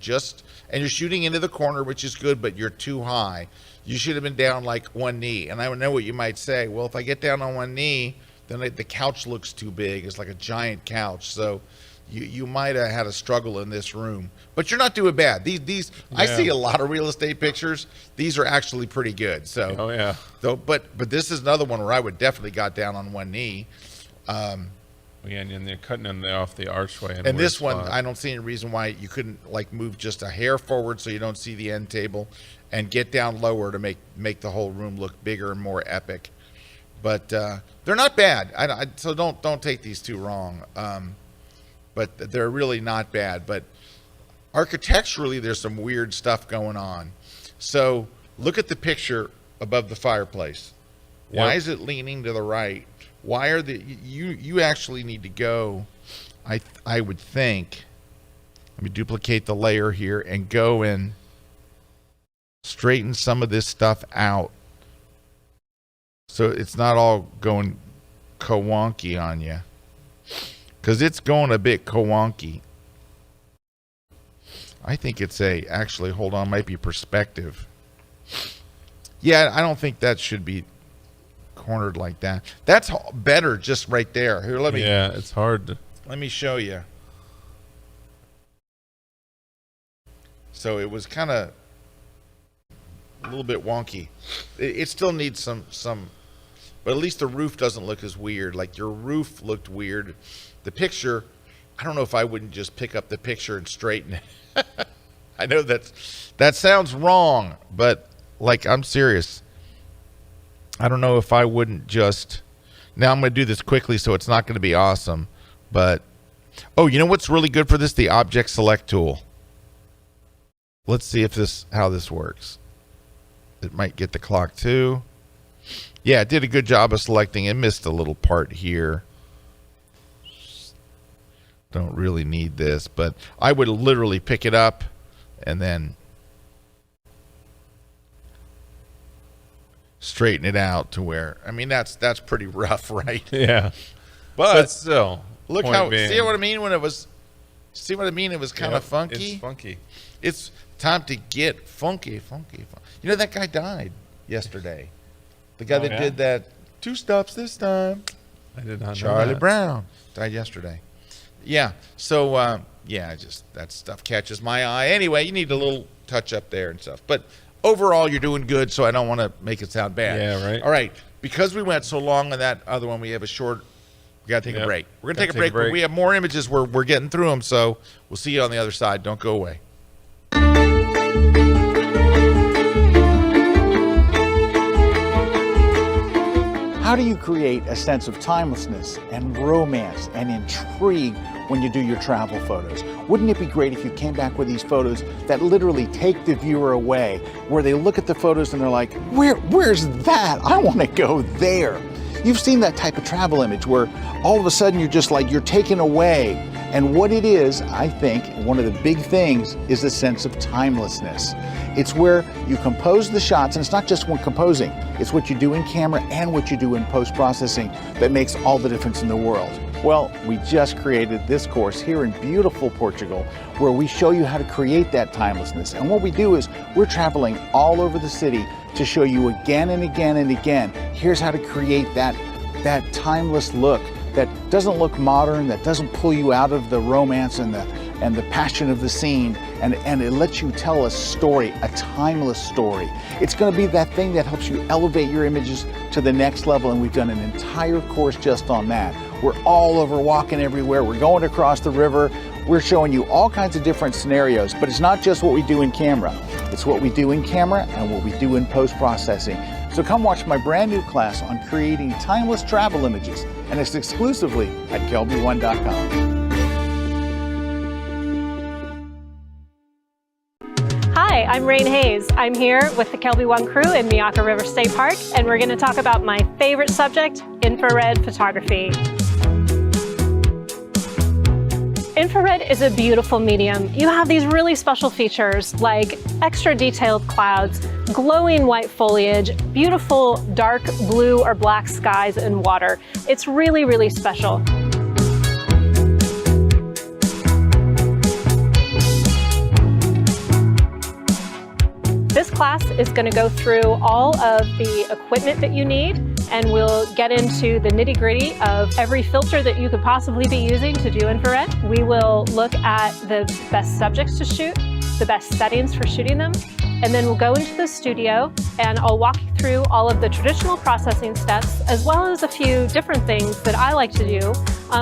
shooting into the corner, which is good, but you're too high. You should have been down like one knee. And I know what you might say. Well, if I get down on one knee, then the couch looks too big. It's like a giant couch. So you might have had a struggle in this room, but you're not doing bad. These I see a lot of real estate pictures. These are actually pretty good. So oh yeah. So but this is another one where I would definitely got down on one knee. Yeah, and they're cutting them off the archway. And this one, I don't see any reason why you couldn't like move just a hair forward so you don't see the end table, and get down lower to make the whole room look bigger and more epic. But they're not bad. So don't take these too wrong. But they're really not bad. But architecturally, there's some weird stuff going on. So look at the picture above the fireplace. Why is it leaning to the right? Why are you actually need to go, I would think, let me duplicate the layer here and go and straighten some of this stuff out so it's not all going co-wonky on you, because it's going a bit co-wonky. I think it's actually, hold on, might be perspective. Yeah, I don't think that should be cornered like that. That's better just right there. Here, yeah, it's hard. Let me show you. So it was kind of a little bit wonky. It still needs some, but at least the roof doesn't look as weird. Like your roof looked weird. The picture, I don't know if I wouldn't just pick up the picture and straighten it. I know that sounds wrong, but like I'm serious. I don't know if I wouldn't just, now I'm going to do this quickly so it's not going to be awesome, but, oh, you know what's really good for this? The object select tool. Let's see how this works. It might get the clock too. Yeah, it did a good job of selecting. It missed a little part here. Don't really need this, but I would literally pick it up and then straighten it out to where, I mean, that's pretty rough, right? Yeah. But still, look see what I mean when it was, it was kind of funky. It's funky. It's time to get funky. You know, that guy died yesterday. The guy that did that 2 stops this time. I did not know Charlie that. Brown died yesterday. Yeah. So, just that stuff catches my eye. Anyway, you need a little touch up there and stuff. But overall, you're doing good, so I don't want to make it sound bad. Yeah, right. All right. Because we went so long on that other one, we have we got to take a break. We're going to take a break, but we have more images. We're getting through them, so we'll see you on the other side. Don't go away. How do you create a sense of timelessness and romance and intrigue when you do your travel photos? Wouldn't it be great if you came back with these photos that literally take the viewer away, where they look at the photos and they're like, where's that? I want to go there. You've seen that type of travel image where all of a sudden you're just like, you're taken away. And what it is, I think, one of the big things is the sense of timelessness. It's where you compose the shots, and it's not just when composing, it's what you do in camera and what you do in post-processing that makes all the difference in the world. Well, we just created this course here in beautiful Portugal where we show you how to create that timelessness. And what we do is we're traveling all over the city to show you again and again and again, here's how to create that timeless look that doesn't look modern, that doesn't pull you out of the romance and the passion of the scene, and it lets you tell a story, a timeless story. It's going to be that thing that helps you elevate your images to the next level, and we've done an entire course just on that. We're all over, walking everywhere, we're going across the river, we're showing you all kinds of different scenarios, but it's not just what we do in camera. It's what we do in camera and what we do in post-processing. So come watch my brand new class on creating timeless travel images, and it's exclusively at kelby1.com. Hi, Hi, I'm Rain Hayes. I'm here with the Kelby One crew in Miyaka River State Park, and we're going to talk about my favorite subject, infrared photography. Infrared is a beautiful medium. You have these really special features like extra detailed clouds, glowing white foliage, beautiful dark blue or black skies and water. It's really, really special. This class is going to go through all of the equipment that you need, and we'll get into the nitty-gritty of every filter that you could possibly be using to do infrared. We will look at the best subjects to shoot, the best settings for shooting them, and then we'll go into the studio and I'll walk you through all of the traditional processing steps, as well as a few different things that I like to do,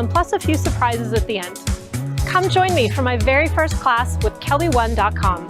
plus a few surprises at the end. Come join me for my very first class with kelby1.com.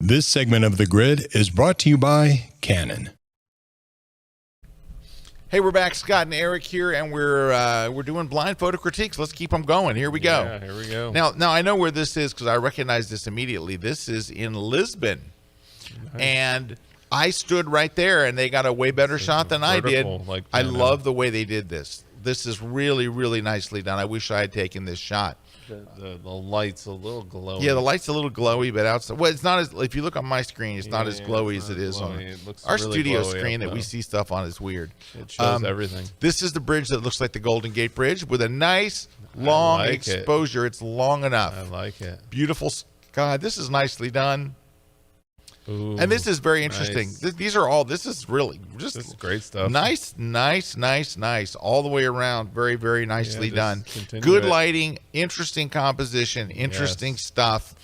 This segment of The Grid is brought to you by Canon. Hey, we're back. Scott and Erik here, and we're doing blind photo critiques. Let's keep them going. Here we go. Yeah, here we go. Now I know where this is because I recognize this immediately. This is in Lisbon, and I stood right there, and they got a way better shot than I did. Like I love the way they did this. This is really, really nicely done. I wish I had taken this shot. The light's a little glowy. Yeah, the light's a little glowy, but outside, well, it's not as. If you look on my screen, it's not as glowy as it is on our really studio glowy screen up that we though. see stuff on. Is weird. It shows everything. This is the bridge that looks like the Golden Gate Bridge with a nice long like it. exposure. It's long enough. I like it. Beautiful sky. This is nicely done. Ooh, And this is very interesting. nice. These are all. This is really just This is great stuff. nice, all the way around. Very, very nicely just done. continue Good it. lighting, interesting composition, interesting Yes. stuff.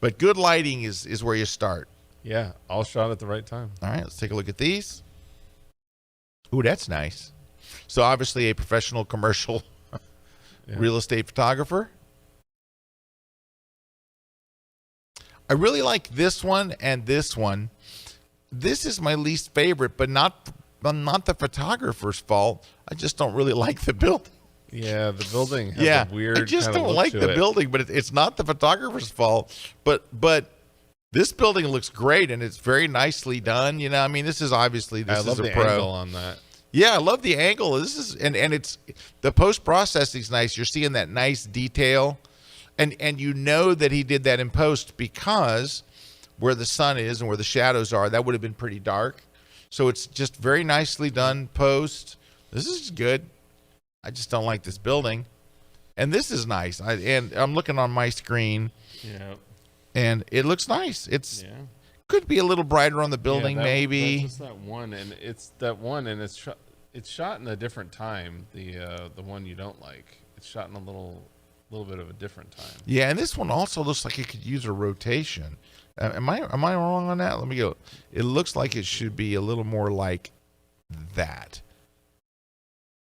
But good lighting is where you start. Yeah, all shot at the right time. All right, let's take a look at these. Ooh, that's nice. So obviously a professional commercial Yeah. real estate photographer. I really like this one and this one. This is my least favorite, but not the photographer's fault. I just don't really like the building. Yeah, the building has a weird I just kinda don't look like to the it. building, but it's not the photographer's fault. But this building looks great and it's very nicely done. You know, I mean, this is obviously I this love is a the pro. angle on that. Yeah, I love the angle. This is and it's the post processing's nice. You're seeing that nice detail, and you know that he did that in post because where the sun is and where the shadows are, that would have been pretty dark. So it's just very nicely done post. This is good. I just don't like this building, and this is nice. I'm looking on my screen, Yeah. and it looks nice. It's Yeah. could be a little brighter on the building, Yeah, maybe. That's just that one, and it's shot in a different time. The one you don't like, it's shot in a little bit of a different time. Yeah, and this one also looks like it could use a rotation. Am I wrong on that? Let me go. It looks like it should be a little more like that.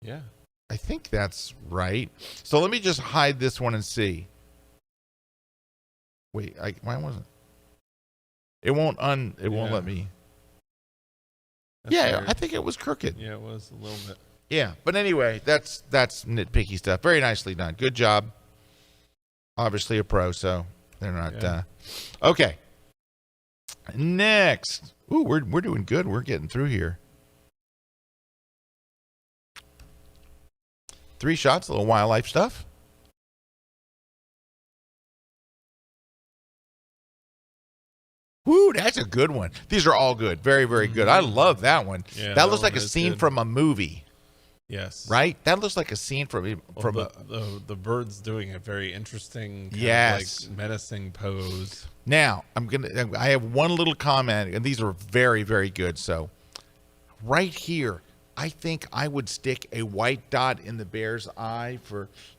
Yeah. I think that's right. So let me just hide this one and see. Wait, why wasn't it? Won't Yeah. let me. That's Yeah, weird. I think it was crooked. Yeah, it was a little bit. Yeah, but anyway, that's nitpicky stuff. Very nicely done. Good job. Obviously a pro, so they're not. Yeah. Okay. Next. Ooh, we're doing good. We're getting through here. 3 shots, a little wildlife stuff. Woo, that's a good one. These are all good. Very, very good. I love that one. Yeah, that looks one like a is scene good. from a movie, Yes. right? That looks like a scene from the bird's doing a very interesting, kind Yes. of like menacing pose. Now, I have one little comment, and these are very, very good. So, right here, I think I would stick a white dot in the bear's eye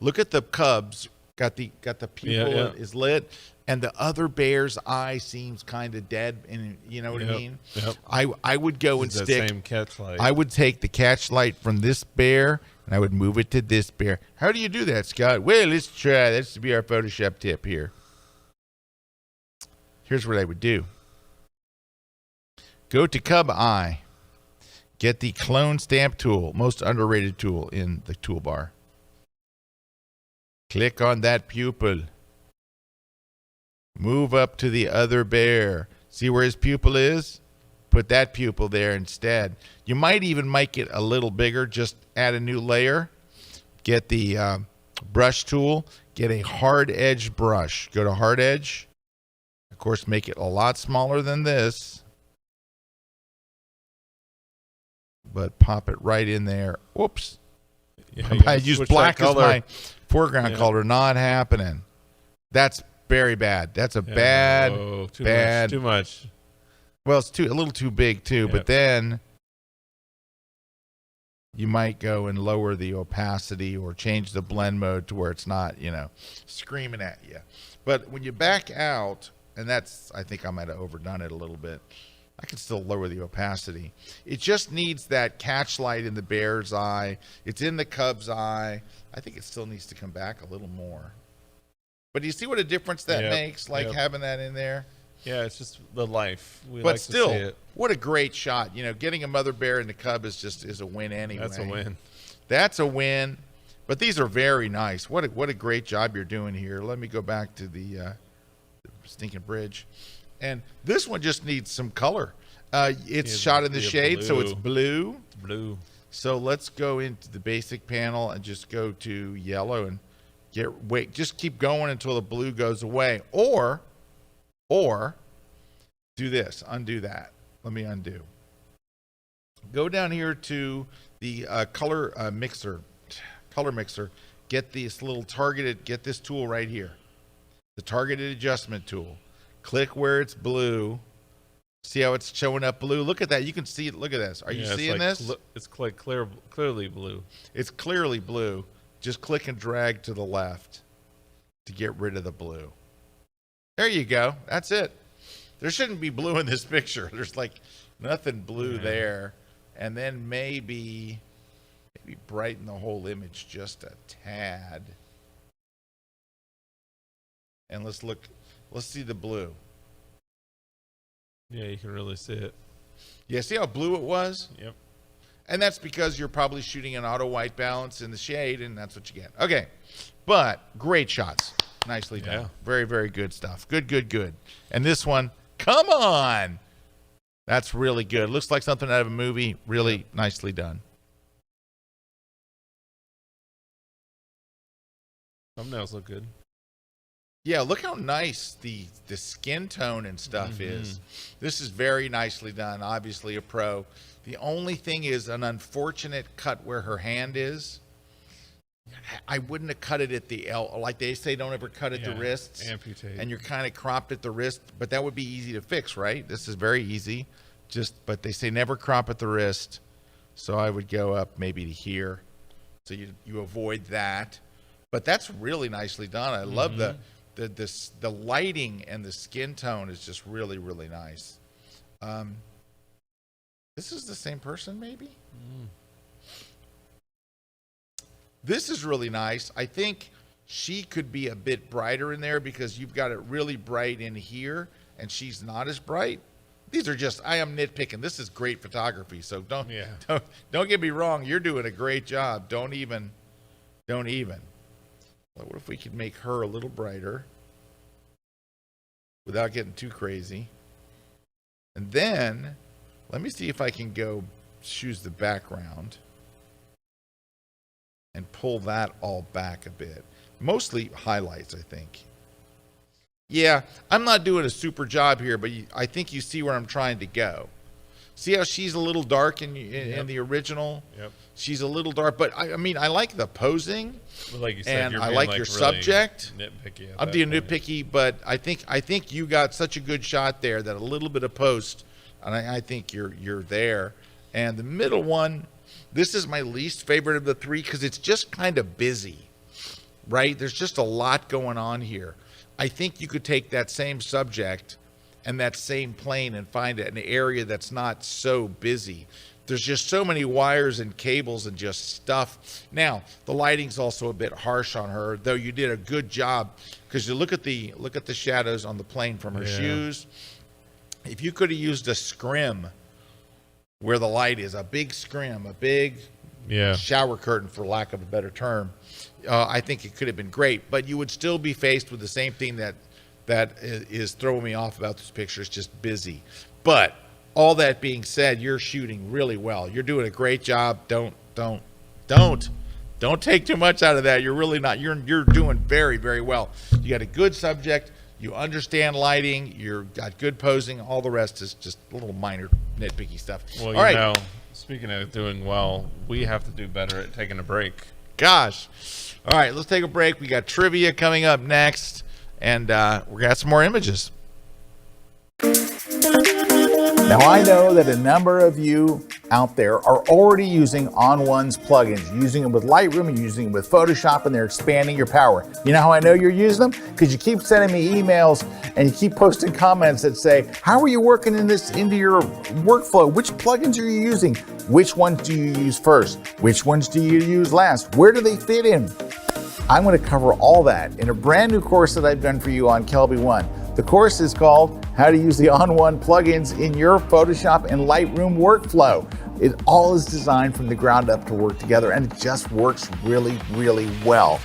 look at the cubs, got the pupil is lit, and the other bear's eye seems kind of dead, and you know what I mean? Yep. I would go and That stick, same catch light. I would take the catch light from this bear, and I would move it to this bear. How do you do that, Scott? Well, let's try. That's to be our Photoshop tip here. Here's what I would do. Go to Cub Eye. Get the Clone Stamp tool, most underrated tool in the toolbar. Click on that pupil. Move up to the other bear. See where his pupil is? Put that pupil there instead. You might even make it a little bigger. Just add a new layer. Get the brush tool. Get a hard edge brush. Go to hard edge. Of course, make it a lot smaller than this. But pop it right in there. Whoops. Yeah, I used black as my foreground color. Not happening. That's very bad. That's a bad. Too much. Well, it's a little too big too. Yep. But then you might go and lower the opacity or change the blend mode to where it's not, screaming at you. But when you back out, and I think I might have overdone it a little bit. I can still lower the opacity. It just needs that catch light in the bear's eye. It's in the cub's eye. I think it still needs to come back a little more. But do you see what a difference that makes, having that in there? Yeah, it's just the life. We But like still, to see it. what a great shot. Getting a mother bear and the cub is a win anyway. That's a win. That's a win. But these are very nice. What a great job you're doing here. Let me go back to the stinking bridge. And this one just needs some color. It's shot in the shade, so it's blue. It's blue. So let's go into the basic panel and just go to yellow and just keep going until the blue goes away. Or do this, undo that. Let me undo. Go down here to the color mixer. Get this little targeted, get this tool right here. The targeted adjustment tool. Click where it's blue. See how it's showing up blue? Look at that. You can see it. Look at this. Are you seeing this? It's clearly blue. It's clearly blue. Just click and drag to the left to get rid of the blue. There you go. That's it. There shouldn't be blue in this picture. There's nothing blue there. And then maybe brighten the whole image just a tad. And let's see the blue. Yeah, you can really see it. Yeah, see how blue it was? Yep. And that's because you're probably shooting an auto white balance in the shade, and that's what you get. Okay, but great shots. Nicely done. Yeah. Very, very good stuff. Good. And this one, come on. That's really good. Looks like something out of a movie. Really nicely done. Thumbnails look good. Yeah, look how nice the skin tone and stuff is. This is very nicely done. Obviously a pro. The only thing is an unfortunate cut where her hand is. I wouldn't have cut it at the elbow. Like they say, don't ever cut at the wrists. Amputate. And you're kind of cropped at the wrist, but that would be easy to fix, right? This is very easy. But they say never crop at the wrist. So I would go up maybe to here. So you avoid that. But that's really nicely done. I love the lighting and the skin tone is just really, really nice. This is the same person, maybe? This is really nice. I think she could be a bit brighter in there because you've got it really bright in here and she's not as bright. These are just, I am nitpicking. This is great photography. So don't get me wrong. You're doing a great job. Don't even. Well, what if we could make her a little brighter without getting too crazy? And then let me see if I can go choose the background and pull that all back a bit. Mostly highlights, I think. Yeah, I'm not doing a super job here, but I think you see where I'm trying to go. See how she's a little dark in the original? Yep. She's a little dark, but I mean, I like the posing, But like you said, and you're I being, like like, your really subject. Nitpicky. I'm being nitpicky, but I think you got such a good shot there that a little bit of post, and I think you're there. And the middle one, this is my least favorite of the three because it's just kind of busy, right? There's just a lot going on here. I think you could take that same subject and that same plane and find an area that's not so busy. There's just so many wires and cables and just stuff. Now, the lighting's also a bit harsh on her, though you did a good job because you look at the shadows on the plane from her shoes. If you could have used a scrim where the light is, a big scrim, a big shower curtain, for lack of a better term, I think it could have been great. But you would still be faced with the same thing that is throwing me off about this picture. It's just busy. But all that being said, you're shooting really well. You're doing a great job. Don't take too much out of that. You're really not. You're doing very, very well. You got a good subject. You understand lighting. You've got good posing. All the rest is just a little minor nitpicky stuff. Well, all right. know, speaking of doing well, we have to do better at taking a break. Gosh. All right, let's take a break. We got trivia coming up next, and we're got some more images. Now, I know that a number of you out there are already using ON1's plugins, using them with Lightroom and using them with Photoshop, and they're expanding your power. You know how I know you're using them? Because you keep sending me emails and you keep posting comments that say, how are you working into your workflow? Which plugins are you using? Which ones do you use first? Which ones do you use last? Where do they fit in? I'm going to cover all that in a brand new course that I've done for you on Kelby One. The course is called How to Use the ON1 Plugins in Your Photoshop and Lightroom Workflow. It all is designed from the ground up to work together, and it just works really, really well.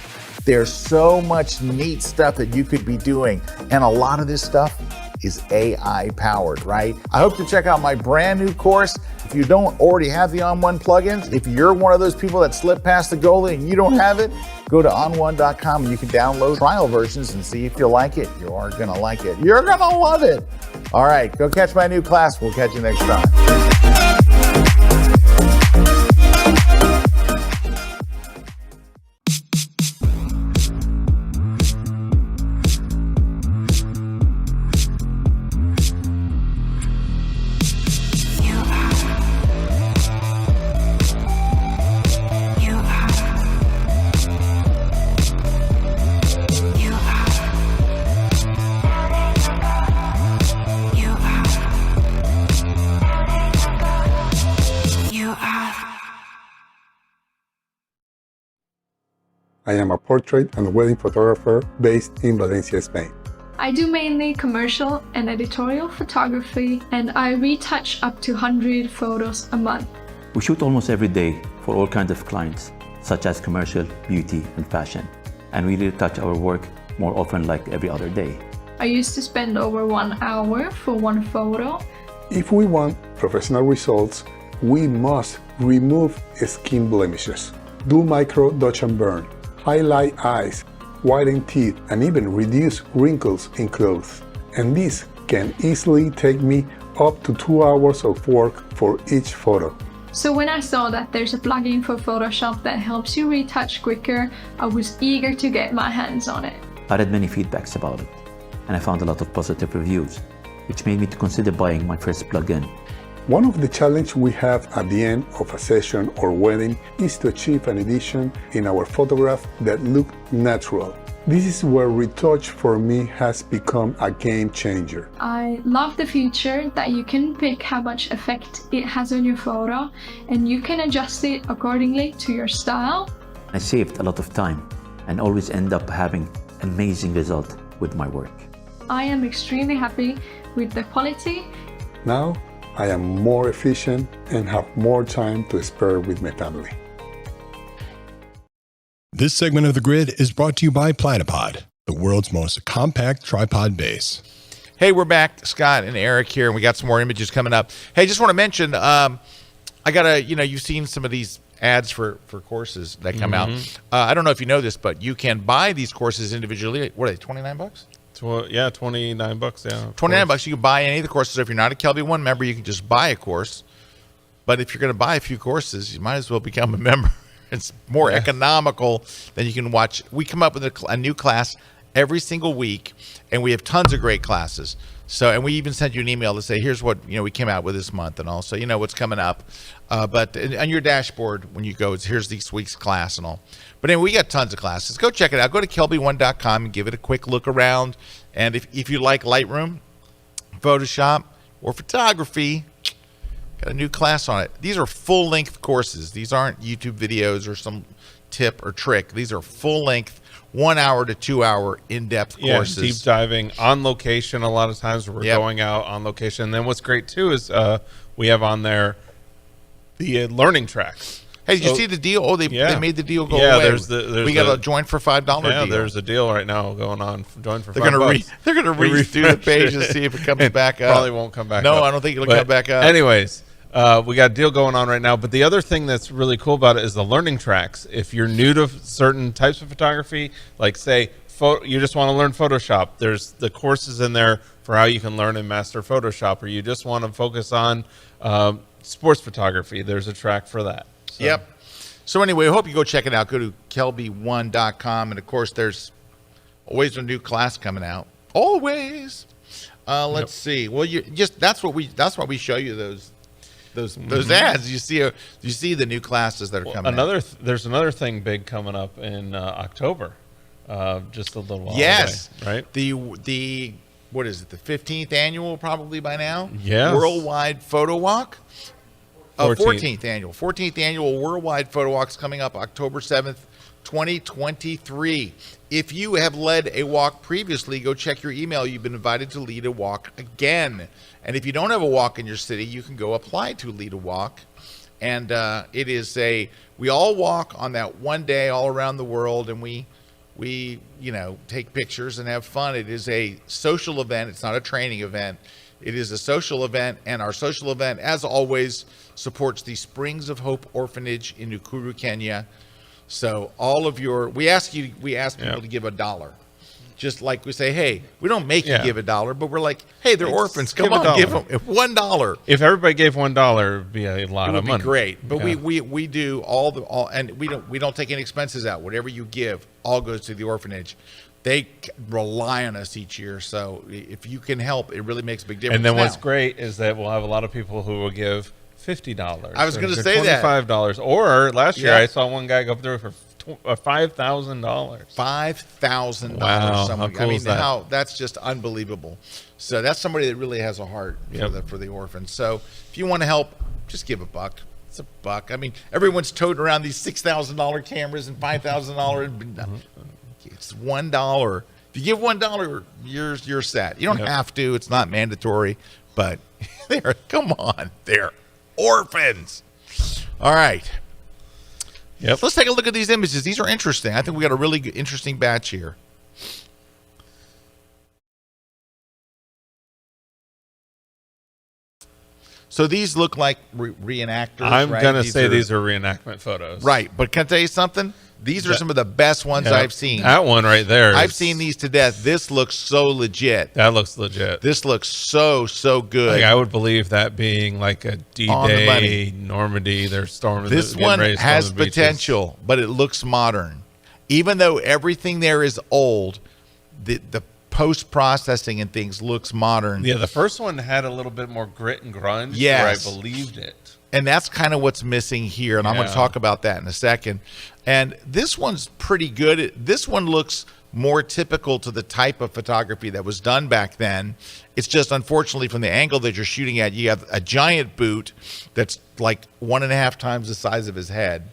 There's so much neat stuff that you could be doing, and a lot of this stuff is AI powered, right? I hope to check out my brand new course. If you don't already have the ON1 plugins, if you're one of those people that slipped past the goalie and you don't have it, go to on1.com and you can download trial versions and see if you like it. You are gonna like it. You're gonna love it. All right, go catch my new class. We'll catch you next time. I am a portrait and wedding photographer based in Valencia, Spain. I do mainly commercial and editorial photography, and I retouch up to 100 photos a month. We shoot almost every day for all kinds of clients, such as commercial, beauty, and fashion. And we retouch our work more often, like every other day. I used to spend over 1 hour for one photo. If we want professional results, we must remove skin blemishes, do micro dodge and burn, highlight eyes, whiten teeth, and even reduce wrinkles in clothes. And this can easily take me up to 2 hours of work for each photo. So when I saw that there's a plugin for Photoshop that helps you retouch quicker, I was eager to get my hands on it. I read many feedbacks about it, and I found a lot of positive reviews, which made me to consider buying my first plugin. One of the challenges we have at the end of a session or wedding is to achieve an edition in our photograph that looks natural. This is where retouch for me has become a game changer. I love the feature that you can pick how much effect it has on your photo, and you can adjust it accordingly to your style. I saved a lot of time and always end up having amazing result with my work. I am extremely happy with the quality. Now I am more efficient and have more time to spare with my family. This segment of The Grid is brought to you by Platypod, the world's most compact tripod base. Hey, we're back. Scott and Erik here, and we got some more images coming up. Hey, just want to mention, I got you've seen some of these ads for courses that come out. I don't know if you know this, but you can buy these courses individually. What are they, $29? Yeah, $29. Yeah, $29. You can buy any of the courses. If you're not a Kelby One member, you can just buy a course. But if you're going to buy a few courses, you might as well become a member. It's more economical than you can watch. We come up with a new class every single week, and we have tons of great classes. So, and we even send you an email to say, here's what we came out with this month, and all, so you know what's coming up. But on your dashboard when you go, here's this week's class and all. But anyway, we got tons of classes. Go check it out. Go to kelby1.com and give it a quick look around. And if you like Lightroom, Photoshop, or photography, got a new class on it. These are full-length courses. These aren't YouTube videos or some tip or trick. These are full-length, 1 hour to 2 hour in-depth courses. Deep diving on location. A lot of times we're going out on location. And then what's great too is we have on there the learning tracks. Hey, did you see the deal? Oh, they made the deal go away. There's we got a join for $5 deal. There's a deal right now going on. Join for $5. They're gonna redo the page and see if it comes back up. Probably won't come back up. No, I don't think it'll come back up. Anyways, we got a deal going on right now. But the other thing that's really cool about it is the learning tracks. If you're new to certain types of photography, like say you just want to learn Photoshop, there's the courses in there for how you can learn and master Photoshop. Or you just want to focus on sports photography, there's a track for that. So. Yep. So anyway, I hope you go check it out. Go to kelby1.com, and of course, there's always a new class coming out. Always. Let's see. Well, that's why we show you those ads. You see the new classes that are coming out. There's another thing big coming up in October. Just a little while yes, away, right? The what is it? The 15th annual, probably by now. Yes. Worldwide Photo Walk. 14th annual Worldwide Photo Walk is coming up October 7th, 2023. If you have led a walk previously, go check your email. You've been invited to lead a walk again. And if you don't have a walk in your city, you can go apply to lead a walk. And it is we all walk on that one day all around the world, and we take pictures and have fun. It is a social event. It's not a training event. It is a social event, and our social event, as always, supports the Springs of Hope Orphanage in Nakuru, Kenya. So we ask people to give $1. Just like we say, hey, we don't make you give $1, but we're like, hey, they're orphans. Come on, give them $1. If everybody gave $1, it'd be a lot of money. It would be great. But we do all, and we don't take any expenses out. Whatever you give, all goes to the orphanage. They rely on us each year, so if you can help, it really makes a big difference. And then what's great is that we'll have a lot of people who will give $50. I was going to say that. $25. Or last year I saw one guy go through for $5,000. $5,000. Wow, how cool is that? That's just unbelievable. So that's somebody that really has a heart for the orphans. So if you want to help, just give $1. It's $1. I mean, everyone's toting around these $6,000 cameras and $5,000. It's $1. If you give $1, you're set. You don't have to. It's not mandatory. But come on, they're orphans. All right. Yep. Let's take a look at these images. These are interesting. I think we got a really interesting batch here. So these look like reenactors. I'm going to say these are reenactment photos. Right. But can I tell you something? These are some of the best ones I've seen. That one right there. I've seen these to death. This looks so legit. That looks legit. This looks so good. Like I would believe that being like a D-Day, Normandy. They're storming. This one has potential, but it looks modern. Even though everything there is old, the post-processing and things looks modern. Yeah, the first one had a little bit more grit and grunge. Yes. Where I believed it. And that's kind of what's missing here, and I'm going to talk about that in a second. And this one's pretty good. This one looks more typical to the type of photography that was done back then. It's just, unfortunately, from the angle that you're shooting at, you have a giant boot that's like 1.5 times the size of his head.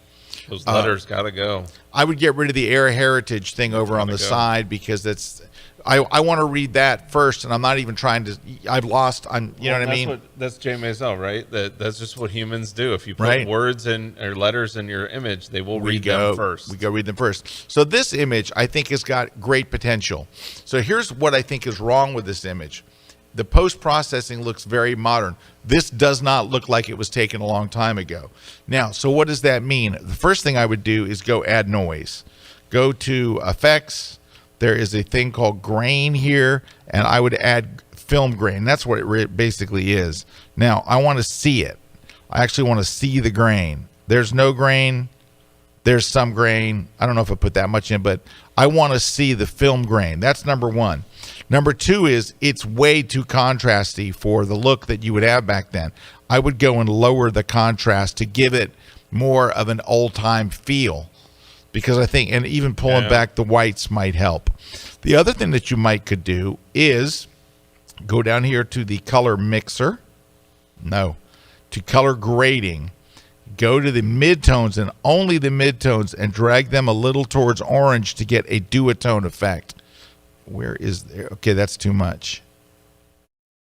Those letters got to go. I would get rid of the Air Heritage thing over on the side, because that's... I want to read that first, and I'm not even trying to. I've lost. You know what I mean? That's Jay Maisel, right? That's just what humans do. If you put words or letters in your image, they will read them first. We go read them first. So this image, I think, has got great potential. So here's what I think is wrong with this image. The post-processing looks very modern. This does not look like it was taken a long time ago. Now, so what does that mean? The first thing I would do is go add noise. Go to Effects, There is a thing called grain here, and I would add film grain. That's what it basically is. Now, I want to see it. I actually want to see the grain. There's no grain. There's some grain. I don't know if I put that much in, but I want to see the film grain. That's number one. Number two is it's way too contrasty for the look that you would have back then. I would go and lower the contrast to give it more of an old-time feel, because I think, and even pulling back the whites might help. The other thing that you could do is go down here to the color mixer. No, to color grading. Go to the midtones and only the midtones and drag them a little towards orange to get a duotone effect. Where is there? Okay, that's too much.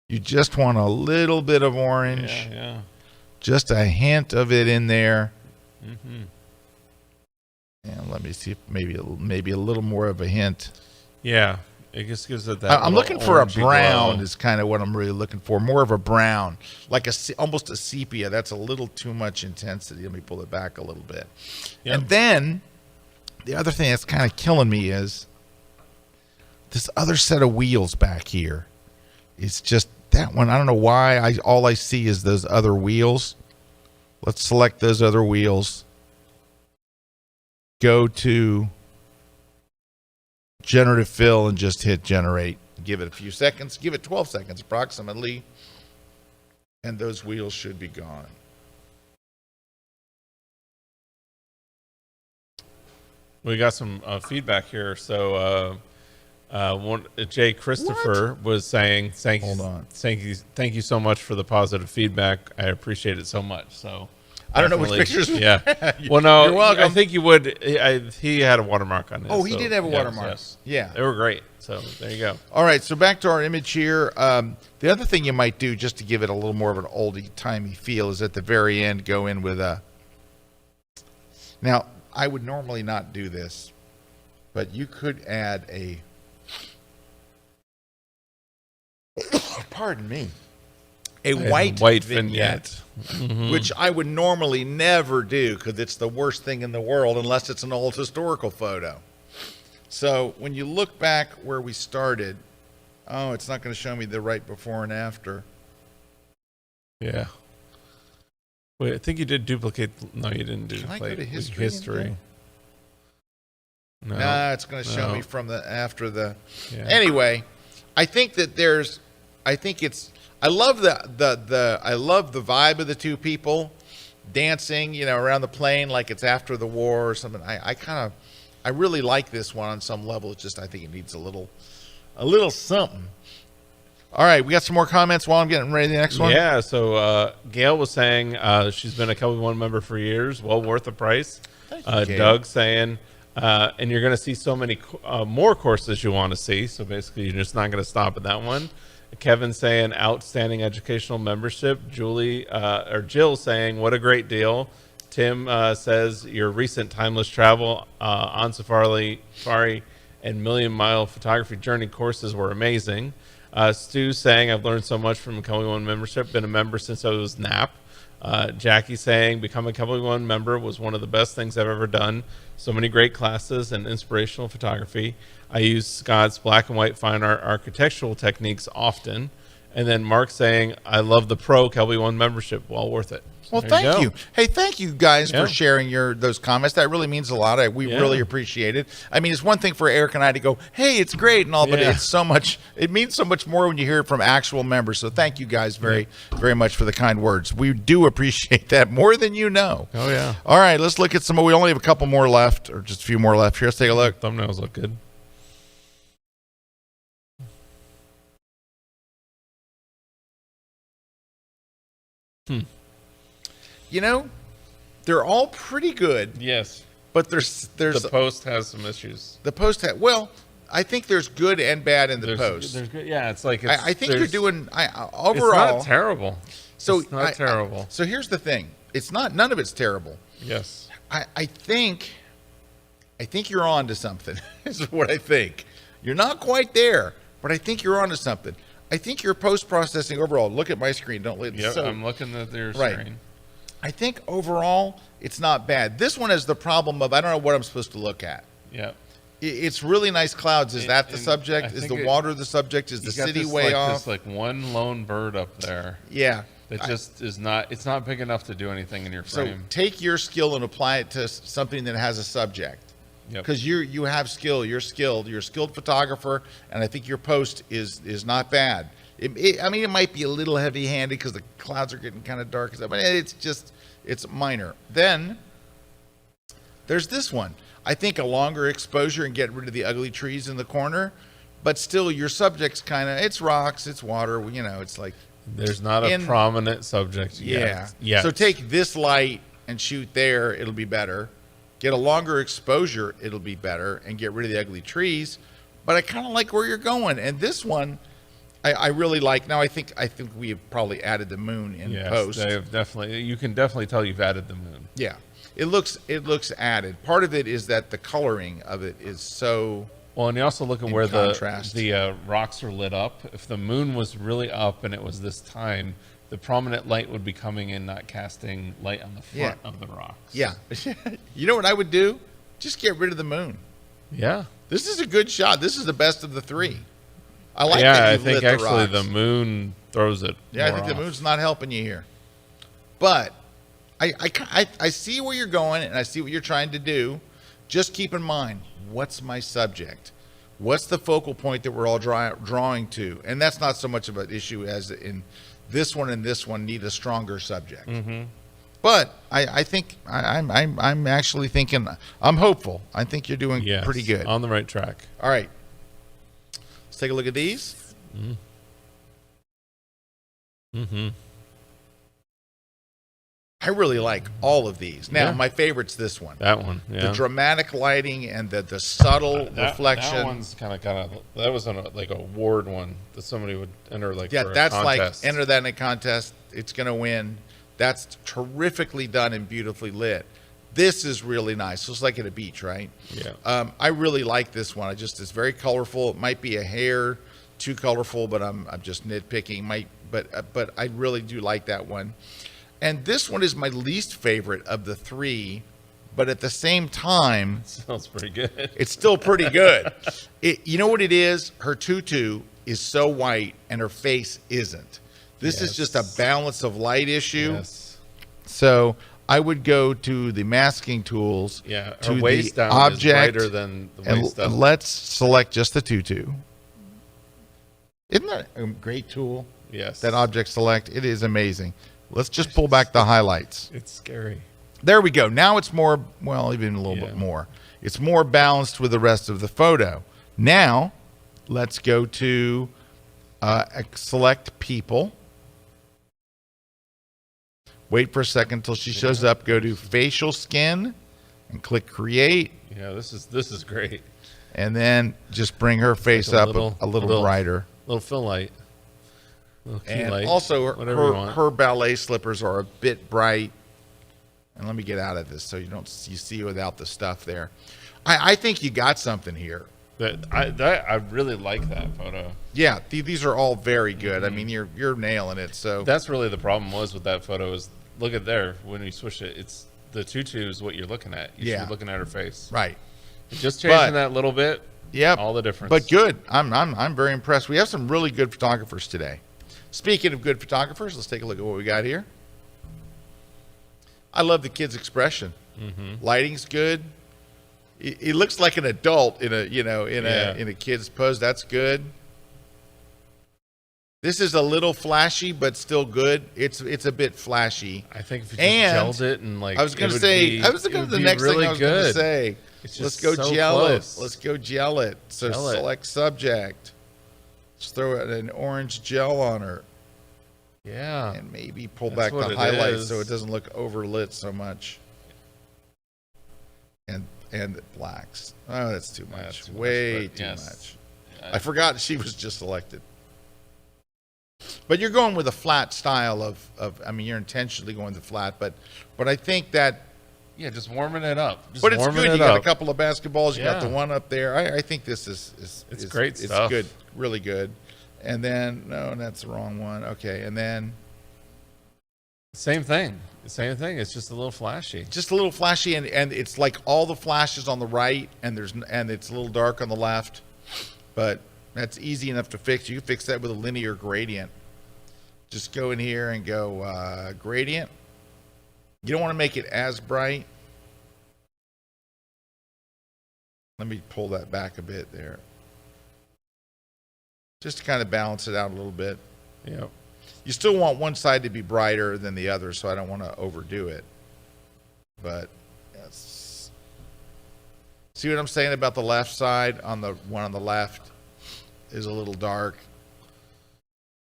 You just want a little bit of orange. Yeah. Just a hint of it in there. Mm-hmm. And let me see if maybe a little more of a hint. Yeah. It just gives it that. I'm looking for a brown glow. is kind of what I'm really looking for. More of a brown, like almost a sepia. That's a little too much intensity. Let me pull it back a little bit. Yep. And then the other thing that's kind of killing me is this other set of wheels back here. It's just that one. I don't know why. All I see is those other wheels. Let's select those other wheels. Go to generative fill and just hit generate. Give it a few seconds. Give it 12 seconds approximately. And those wheels should be gone. We got some feedback here. So Jay Christopher was saying, thank you so much for the positive feedback. I appreciate it so much. So I don't know which pictures. Yeah. Well, no, you're welcome. I think you would. He had a watermark on it. Oh, he did have a watermark. Yes. Yeah. They were great. So there you go. All right. So back to our image here. The other thing you might do just to give it a little more of an oldie-timey feel is at the very end go in with a. Now, I would normally not do this, but you could add a. Pardon me. A white vignette. Mm-hmm. Which I would normally never do because it's the worst thing in the world unless it's an old historical photo. So when you look back where we started, oh, it's not going to show me the right before and after. Yeah. Wait, I think you did duplicate. No, you didn't duplicate. Can I go to history? No. Nah, it's going to show me from the after the. Yeah. Anyway, I think that there's. I think it's. I love I love the vibe of the two people dancing, around the plane like it's after the war or something. I really like this one on some level. It's just I think it needs a little something. All right, we got some more comments while I'm getting ready to the next one. Yeah, so Gail was saying she's been a Kelby One member for years, well worth the price. Thank you, Doug saying, and you're going to see so many more courses you want to see. So basically, you're just not going to stop at that one. Kevin saying outstanding educational membership. Jill saying what a great deal. Tim says your recent timeless travel on safari and million mile photography journey courses were amazing. Stu saying I've learned so much from a Kelby One membership. Been a member since I was NAP. Jackie saying becoming a Kelby One member was one of the best things I've ever done. So many great classes and inspirational photography. I use Scott's black and white fine art architectural techniques often. And then Mark saying, I love the pro Kelby One membership. Well worth it. Well, thank you. Hey, thank you guys for sharing those comments. That really means a lot. We really appreciate it. I mean, it's one thing for Eric and I to go, hey, it's great and all, but it's so much. It means so much more when you hear it from actual members. So thank you guys very much for the kind words. We do appreciate that more than you know. Oh, yeah. All right, let's look at some more. We only have a couple more left, or just a few more left here. Let's take a look. Thumbnails look good. They're all pretty good. Yes. But there's the post has some issues. The post I think there's good and bad in the post. There's good. Yeah, it's like I think you're doing overall. It's not terrible. So it's not terrible. So here's the thing. It's not. None of it's terrible. Yes. I think you're on to something. Is what I think. You're not quite there, but I think you're on to something. I think your post-processing overall. Look at my screen. Don't let. Yeah, I'm looking at their screen. I think overall it's not bad. This one has the problem of I don't know what I'm supposed to look at. Yeah. It's really nice clouds. Is that the And subject? I Is think the water the subject? Is the you got city this, way like, off? This like one lone bird up there. Yeah. That just is not. It's not big enough to do anything in your So frame. take your skill and apply it to something that has a subject. Yep. Because you have skill. You're skilled. You're a skilled photographer, and I think your post is not bad. I mean, it might be a little heavy-handed because the clouds are getting kind of dark, but it's minor. Then there's this one. I think a longer exposure and get rid of the ugly trees in the corner, but still your subject's kind of, it's rocks, it's water, you know, it's like. There's not a prominent subject yet. Yeah. So take this light and shoot there, it'll be better. Get a longer exposure, it'll be better, and get rid of the ugly trees. But I kind of like where you're going. And this one, I really like. Now I think we have probably added the moon in post. They have definitely. You can definitely tell you've added the moon. Yeah, it looks added. Part of it is that the coloring of it is so. Well, and you also look at where contrast. the rocks are lit up. If the moon was really up and it was this time, the prominent light would be coming in, not casting light on the front of the rocks. Yeah. You know what I would do? Just get rid of the moon. Yeah. This is a good shot. This is the best of the three. I like yeah, that I you've think lit actually the rocks. the moon throws it. Yeah, I more think the off. moon's not helping you here. But I see where you're going, and I see what you're trying to do. Just keep in mind, what's my subject? What's the focal point that we're all drawing to? And that's not so much of an issue as in this one and this one need a stronger subject. Mm-hmm. But I think I'm actually thinking, I'm hopeful. I think you're doing pretty good. On the right track. All right. Let's take a look at these. Mm-hmm. I really like all of these. Now, my favorite's this one. That one, yeah. The dramatic lighting and the subtle reflection. That one's kind of that was like a award one that somebody would enter for a that's contest. like enter that in a contest. It's going to win. That's terrifically done and beautifully lit. This is really nice. It's like at a beach, right? Yeah. I really like this one. It's very colorful. It might be a hair too colorful, but I'm just nitpicking. But I really do like that one. And this one is my least favorite of the three, but at the same time, Sounds pretty good. it's still pretty good. You know what it is? Her tutu is so white and her face isn't. This is just a balance of light issue. Yes. So I would go to the masking tools. Yeah, to her waist the down object, is brighter than the waist and up. let's select just the tutu. Isn't that a great tool? Yes. That object select. It is amazing. Let's just pull back the highlights. It's scary. There we go. Now it's more, well, even a little bit more. It's more balanced with the rest of the photo. Now, let's go to select people. Wait for a second until she shows up. Go to facial skin and click create. Yeah, this is great. And then just bring her face Like up a little brighter. Little fill light. Little key And light, also, whatever you want. her ballet slippers are a bit bright. And let me get out of this so you see without the stuff there. I think you got something here. I really like that photo. Yeah, these are all very good. I mean, you're nailing it. So That's really the problem was with that photo is look at there when you switch it. It's the tutu is what you're looking at. You should be looking at her face. Right. Just changing that little bit. Yep. All the difference. But good. I'm very impressed. We have some really good photographers today. Speaking of good photographers, let's take a look at what we got here. I love the kid's expression. Lighting's good. He looks like an adult in a kid's pose. That's good. This is a little flashy, but still good. It's a bit flashy. I think if you just gelled it and I was going to say, I was looking at the next thing I was going to say. Let's go gel it. Let's go gel it. So select subject. Just throw an orange gel on her. Yeah. And maybe pull back the highlights so it doesn't look overlit so much. And the blacks. Oh, that's too much. Way too much. I forgot she was just selected. But you're going with a flat style of I mean, you're intentionally going the flat, but I think that just warming it up. But it's good. You got a couple of basketballs. You got the one up there. I think this is great stuff. It's good, really good. And then no, that's the wrong one. Okay, and then Same thing. Same thing. It's just a little flashy. Just a little flashy, and it's like all the flashes on the right, and it's a little dark on the left, but that's easy enough to fix. You can fix that with a linear gradient. Just go in here and go gradient. You don't want to make it as bright. Let me pull that back a bit there. Just to kind of balance it out a little bit. Yep. You still want one side to be brighter than the other, so I don't want to overdo it. But yes. See what I'm saying about the left side? On the one on the left is a little dark.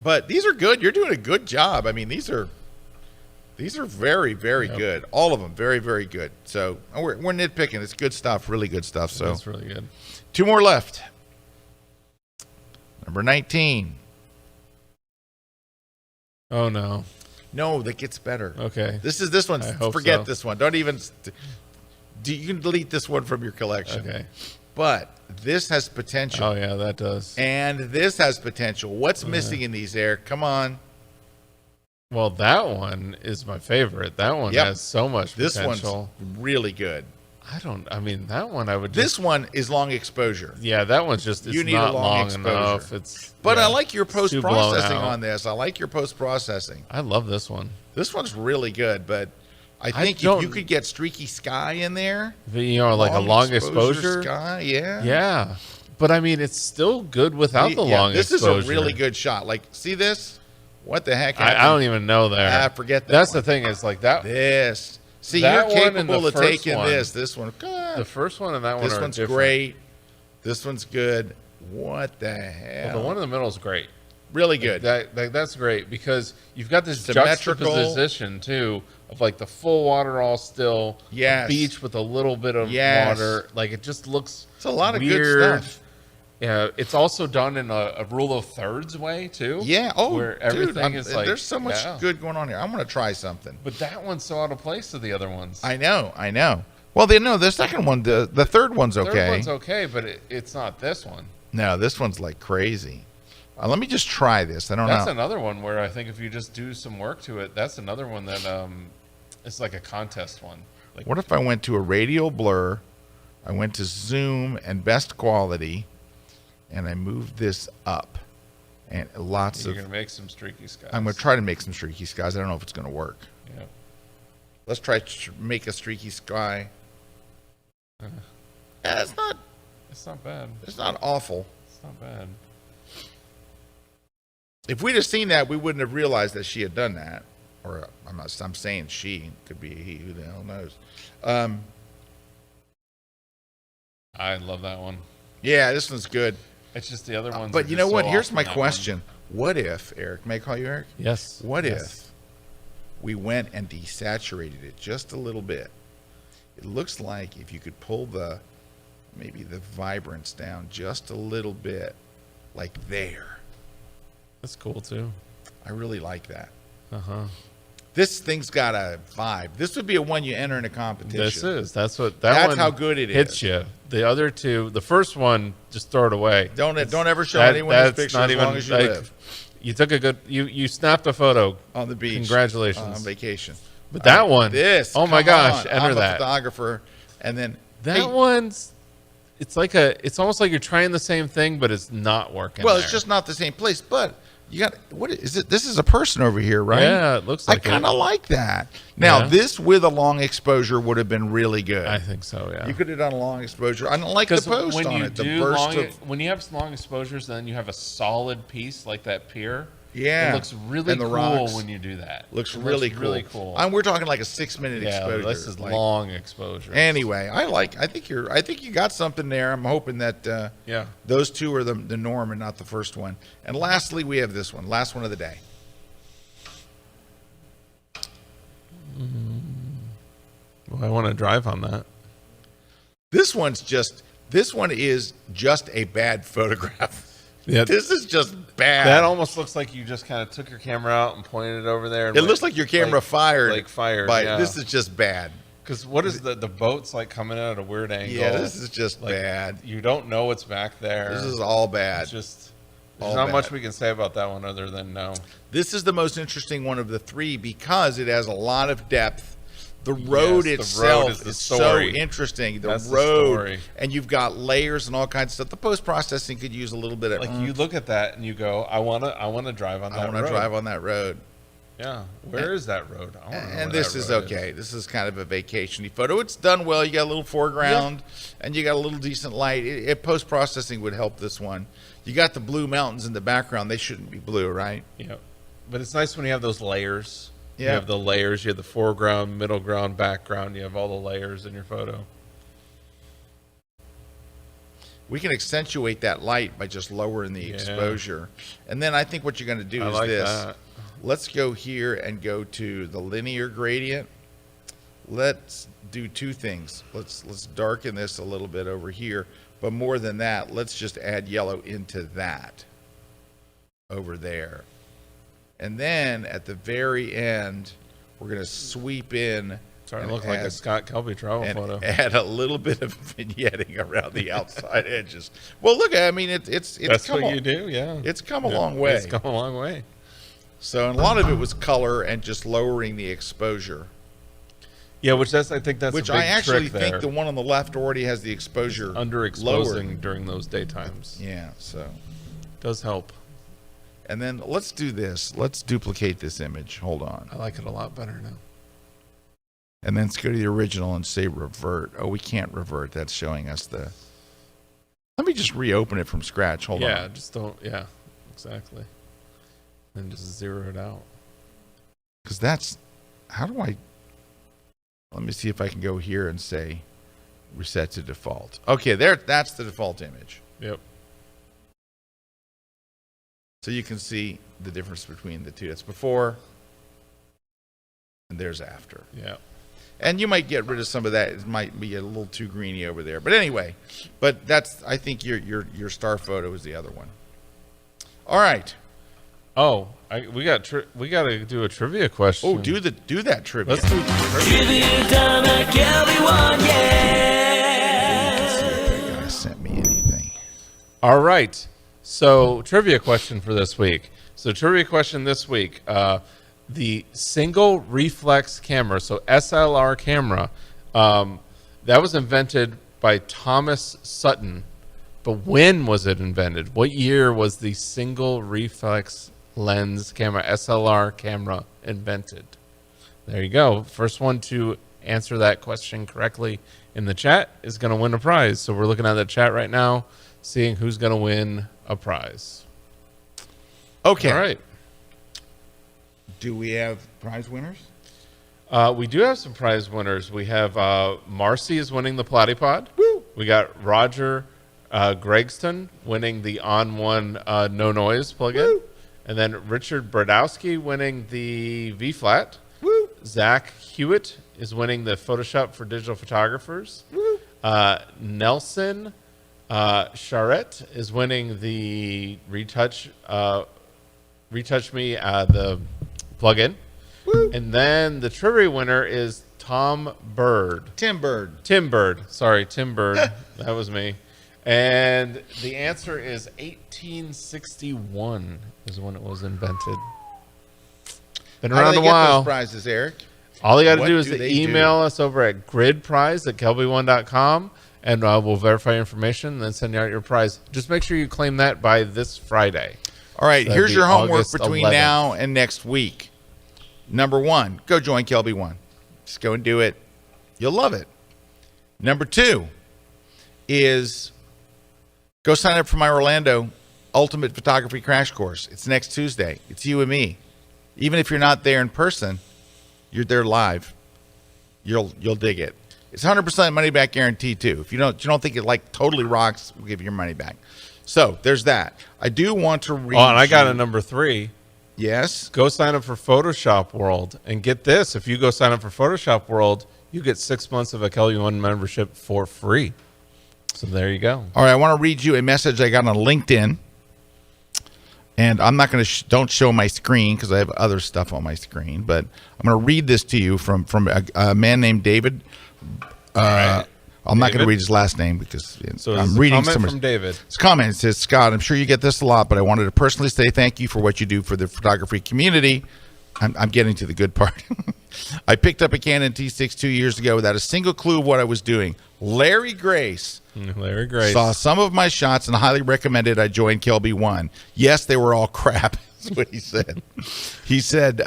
But these are good. You're doing a good job. I mean, these are very, very good. All of them, very, very good. So we're nitpicking. It's good stuff, really good stuff. So that's really good. 2 more left. Number 19. Oh no. No, that gets better. Okay. This one. Forget so. this one. Don't even. You can delete this one from your collection. Okay. But this has potential. Oh yeah, that does. And this has potential. What's missing in these, Eric? Come on. Well, that one is my favorite. That one has so much potential. This one's really good. I mean, that one I would This one is long exposure. Yeah, that one's just, it's You need not a long long exposure. enough. But yeah, I like your it's too blown post-processing out. on this. I like your post-processing. I love this one. This one's really good, but I think if you could get streaky sky in there. You know, like a long exposure. Sky, yeah. Yeah. But I mean, it's still good without the long this exposure. This is a really good shot. Like, see this? What the heck happened? I don't even know there. Forget that. That's one. the thing is like that. This. See, that you're one and capable the of first taking one. this one. The first one and that one This are one's different. great. This one's good. What the hell? Well, the one in the middle is great. Really good. That's great because you've got this Symmetrical. juxtaposition too of like the full water all still, Yes. the beach with a little bit of Yes. water. Like it just looks. It's a lot of weird. good stuff. Yeah, it's also done in a rule of thirds way too. Yeah. Oh, where everything is like there's so much good going on here. I'm gonna try something. But that one's so out of place to the other ones. I know. Well, the second one, the third one's okay. The third one's okay, but it's not this one. No, this one's like crazy. Let me just try this. I don't know. That's another one where I think if you just do some work to it, that's another one that it's like a contest one. Like, what if I went to a radial blur, I went to zoom and best quality, and I moved this up, and lots you're of. You're gonna make some streaky skies. I'm gonna try to make some streaky skies. I don't know if it's gonna work. Yeah. Let's try to make a streaky sky. Yeah, it's not. It's not bad. It's not awful. It's not bad. If we'd have seen that, we wouldn't have realized that she had done that. Or I'm saying she, could be a he. Who the hell knows? I love that one. Yeah, this one's good. It's just the other ones. But are you just know what? so Here's off my on that question. What if, Eric, may I call you Eric? Yes. What Yes. if we went and desaturated it just a little bit? It looks like if you could pull maybe the vibrance down just a little bit, like there. That's cool too. I really like that. Uh-huh. This thing's got a vibe. This would be a one you enter in a competition. This is. That's what That's one how good it hits is. you. The other two, the first one, just throw it away. Don't ever show anyone this picture as long as you live. You took a good. You snapped a photo On the beach. Congratulations. On vacation. But that one. This. Oh my come gosh! on. Enter I'm that. a photographer, and then That one's. It's like it's almost like you're trying the same thing, but it's not working. Well, there. it's just not the same place. But you got what is it? This is a person over here, right? Yeah, it looks like I kind of like that. Now, this with a long exposure would have been really good. I think so. Yeah. You could have done a long exposure. I don't like the post when on you it. The do burst long, of when you have long exposures, then you have a solid piece like that pier. Yeah. It looks really And the cool rocks. when you do that. looks It really really cool. cool. We're talking like a 6-minute Yeah, exposure. this is like, long exposure. Anyway, I think you got something there. I'm hoping that Yeah. those two are the norm and not the first one. And lastly, we have this one, last one of the day. Well, I want to drive on that. This one is just a bad photograph. Yeah. This is just bad. That almost looks like you just kind of took your camera out and pointed it over there. And It looks like your camera fired. Like fired. But yeah. this is just bad. Because what is the boat's like coming at a weird angle? Yeah, this is just like, bad. You don't know what's back there. This is all bad. It's just There's not much we can say about that one other than no. This is the most interesting one of the three because it has a lot of depth. The road itself is so interesting. The road, and you've got layers and all kinds of stuff. The post-processing could use a little bit of... Like, you look at that and you go, I want to drive on that road. I want to drive on that road. Yeah. Where is that road? I wanna know and where this that is road okay. This is kind of a vacation-y photo. It's done well. You got a little foreground, and you got a little decent light. Post-processing would help this one. You got the blue mountains in the background. They shouldn't be blue, right? Yeah. But it's nice when you have those layers. Yeah. You have the layers. You have the foreground, middle ground, background. You have all the layers in your photo. We can accentuate that light by just lowering the exposure. And then I think what you're going to do is this. Let's go here and go to the linear gradient. Let's do two things. Let's darken this a little bit over here. But more than that, let's just add yellow into that over there. And then at the very end, we're going to sweep in. Starting to look like a Scott Kelby travel photo. Add a little bit of vignetting around the outside edges. Well, look, I mean, it's that's what you do, yeah. It's come a long way. It's come a long way. So, and a lot of it was color and just lowering the exposure. Yeah, I think that's which a big I actually trick think the one on the left already has the exposure underexposing lowered during those daytimes. Yeah, so does help. And then let's do this. Let's duplicate this image. Hold on. I like it a lot better now. And then let's go to the original and say revert. Oh, we can't revert. That's showing us the... Let me just reopen it from scratch. Hold on. Yeah, just don't... Yeah, exactly. And just zero it out. Because that's... How do I... Let me see if I can go here and say reset to default. Okay, that's the default image. Yep. So you can see the difference between the two. That's before, and there's after. Yeah. And you might get rid of some of that. It might be a little too greeny over there. But anyway, that's, I think your star photo is the other one. All right. Oh, we got to do a trivia question. Oh, do that trivia. Let's do trivia time at Kelby One, You guys sent me anything. All right. So, trivia question for this week. The single reflex camera, so SLR camera, that was invented by Thomas Sutton. But when was it invented? What year was the single reflex lens camera, SLR camera, invented? There you go. First one to answer that question correctly in the chat is going to win a prize. So we're looking at the chat right now, seeing who's going to win a prize. Okay. All right. Do we have prize winners? We do have some prize winners. We have Marcy is winning the Platypod. Woo! We got Roger Gregston winning the On1 No Noise plugin. Woo! And then Richard Bradowski winning the V-Flat. Woo! Zach Hewitt is winning the Photoshop for digital photographers. Woo! Nelson Charette is winning the Retouch Me, the plugin. Woo! And then the trivia winner is Tim Bird. Sorry, Tim Bird. That was me. And the answer is 1861 is when it was invented. Been around a while. Get those prizes, Eric? All you got to do is email us over at gridprize@kelby1.com, and we'll verify your information and then send you out your prize. Just make sure you claim that by this Friday. All right, So here's your homework August between 11th. now and next week. Number 1, go join Kelby One. Just go and do it. You'll love it. Number 2 is go sign up for my Orlando Ultimate Photography Crash Course. It's next Tuesday. It's you and me. Even if you're not there in person, you're there live. You'll dig it. It's 100% money back guarantee too. If you don't think it like totally rocks, we'll give you your money back. So there's that. I do want to read. Oh, and I got a number 3. Yes. Go sign up for Photoshop World. And get this, if you go sign up for Photoshop World, you get 6 months of a Kelby One membership for free. So there you go. All right, I want to read you a message I got on LinkedIn. And I'm not going to don't show my screen because I have other stuff on my screen, but I'm going to read this to you from a man named David. I'll I'm not going to David? read his last name because So I'm it's a reading comment somebody's from David. It's a comment. It says, Scott, I'm sure you get this a lot, but I wanted to personally say thank you for what you do for the photography community. I'm getting to the good part. I picked up a Canon T6 2 years ago without a single clue of what I was doing. Larry Grace saw some of my shots and highly recommended I join Kelby One. Yes, they were all crap. That's what he said. He said,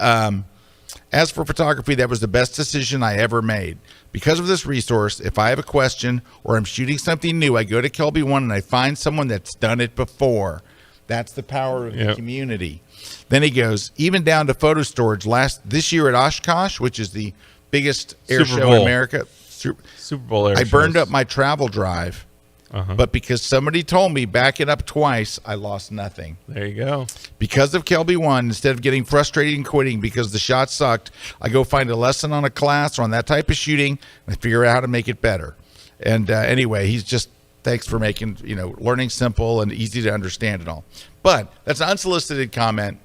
as for photography, that was the best decision I ever made. Because of this resource, if I have a question or I'm shooting something new, I go to Kelby One and I find someone that's done it before. That's the power of the community. Then he goes, even down to photo storage. This year at Oshkosh, which is the biggest air show in America, Super Bowl air I burned shows. up my travel drive. But because somebody told me back it up twice, I lost nothing. There you go. Because of Kelby One, instead of getting frustrated and quitting because the shot sucked, I go find a lesson on a class or on that type of shooting and I figure out how to make it better. And anyway, he's just thanks for making learning simple and easy to understand and all. But that's an unsolicited comment.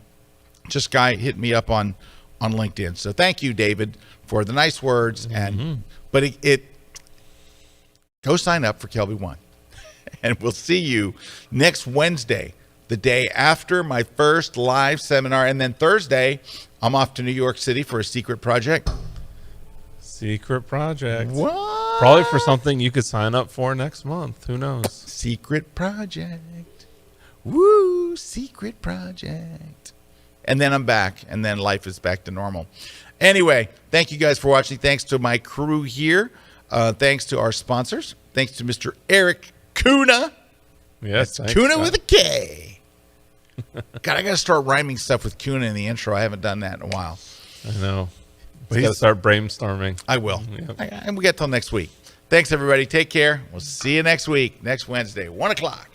Just guy hit me up on LinkedIn. So thank you, David, for the nice words. And but it go sign up for Kelby One. And we'll see you next Wednesday, the day after my first live seminar. And then Thursday, I'm off to New York City for a secret project. Secret project. What? Probably for something you could sign up for next month. Who knows? Secret project. Woo, secret project. And then I'm back, and then life is back to normal. Anyway, thank you guys for watching. Thanks to my crew here. Thanks to our sponsors. Thanks to Mr. Erik Kuna. Yes, That's Kuna with a K. God, I got to start rhyming stuff with Kuna in the intro. I haven't done that in a while. I know. But Got to start brainstorming. I will. Yep. And we got till next week. Thanks, everybody. Take care. We'll see you next week, next Wednesday, 1 o'clock.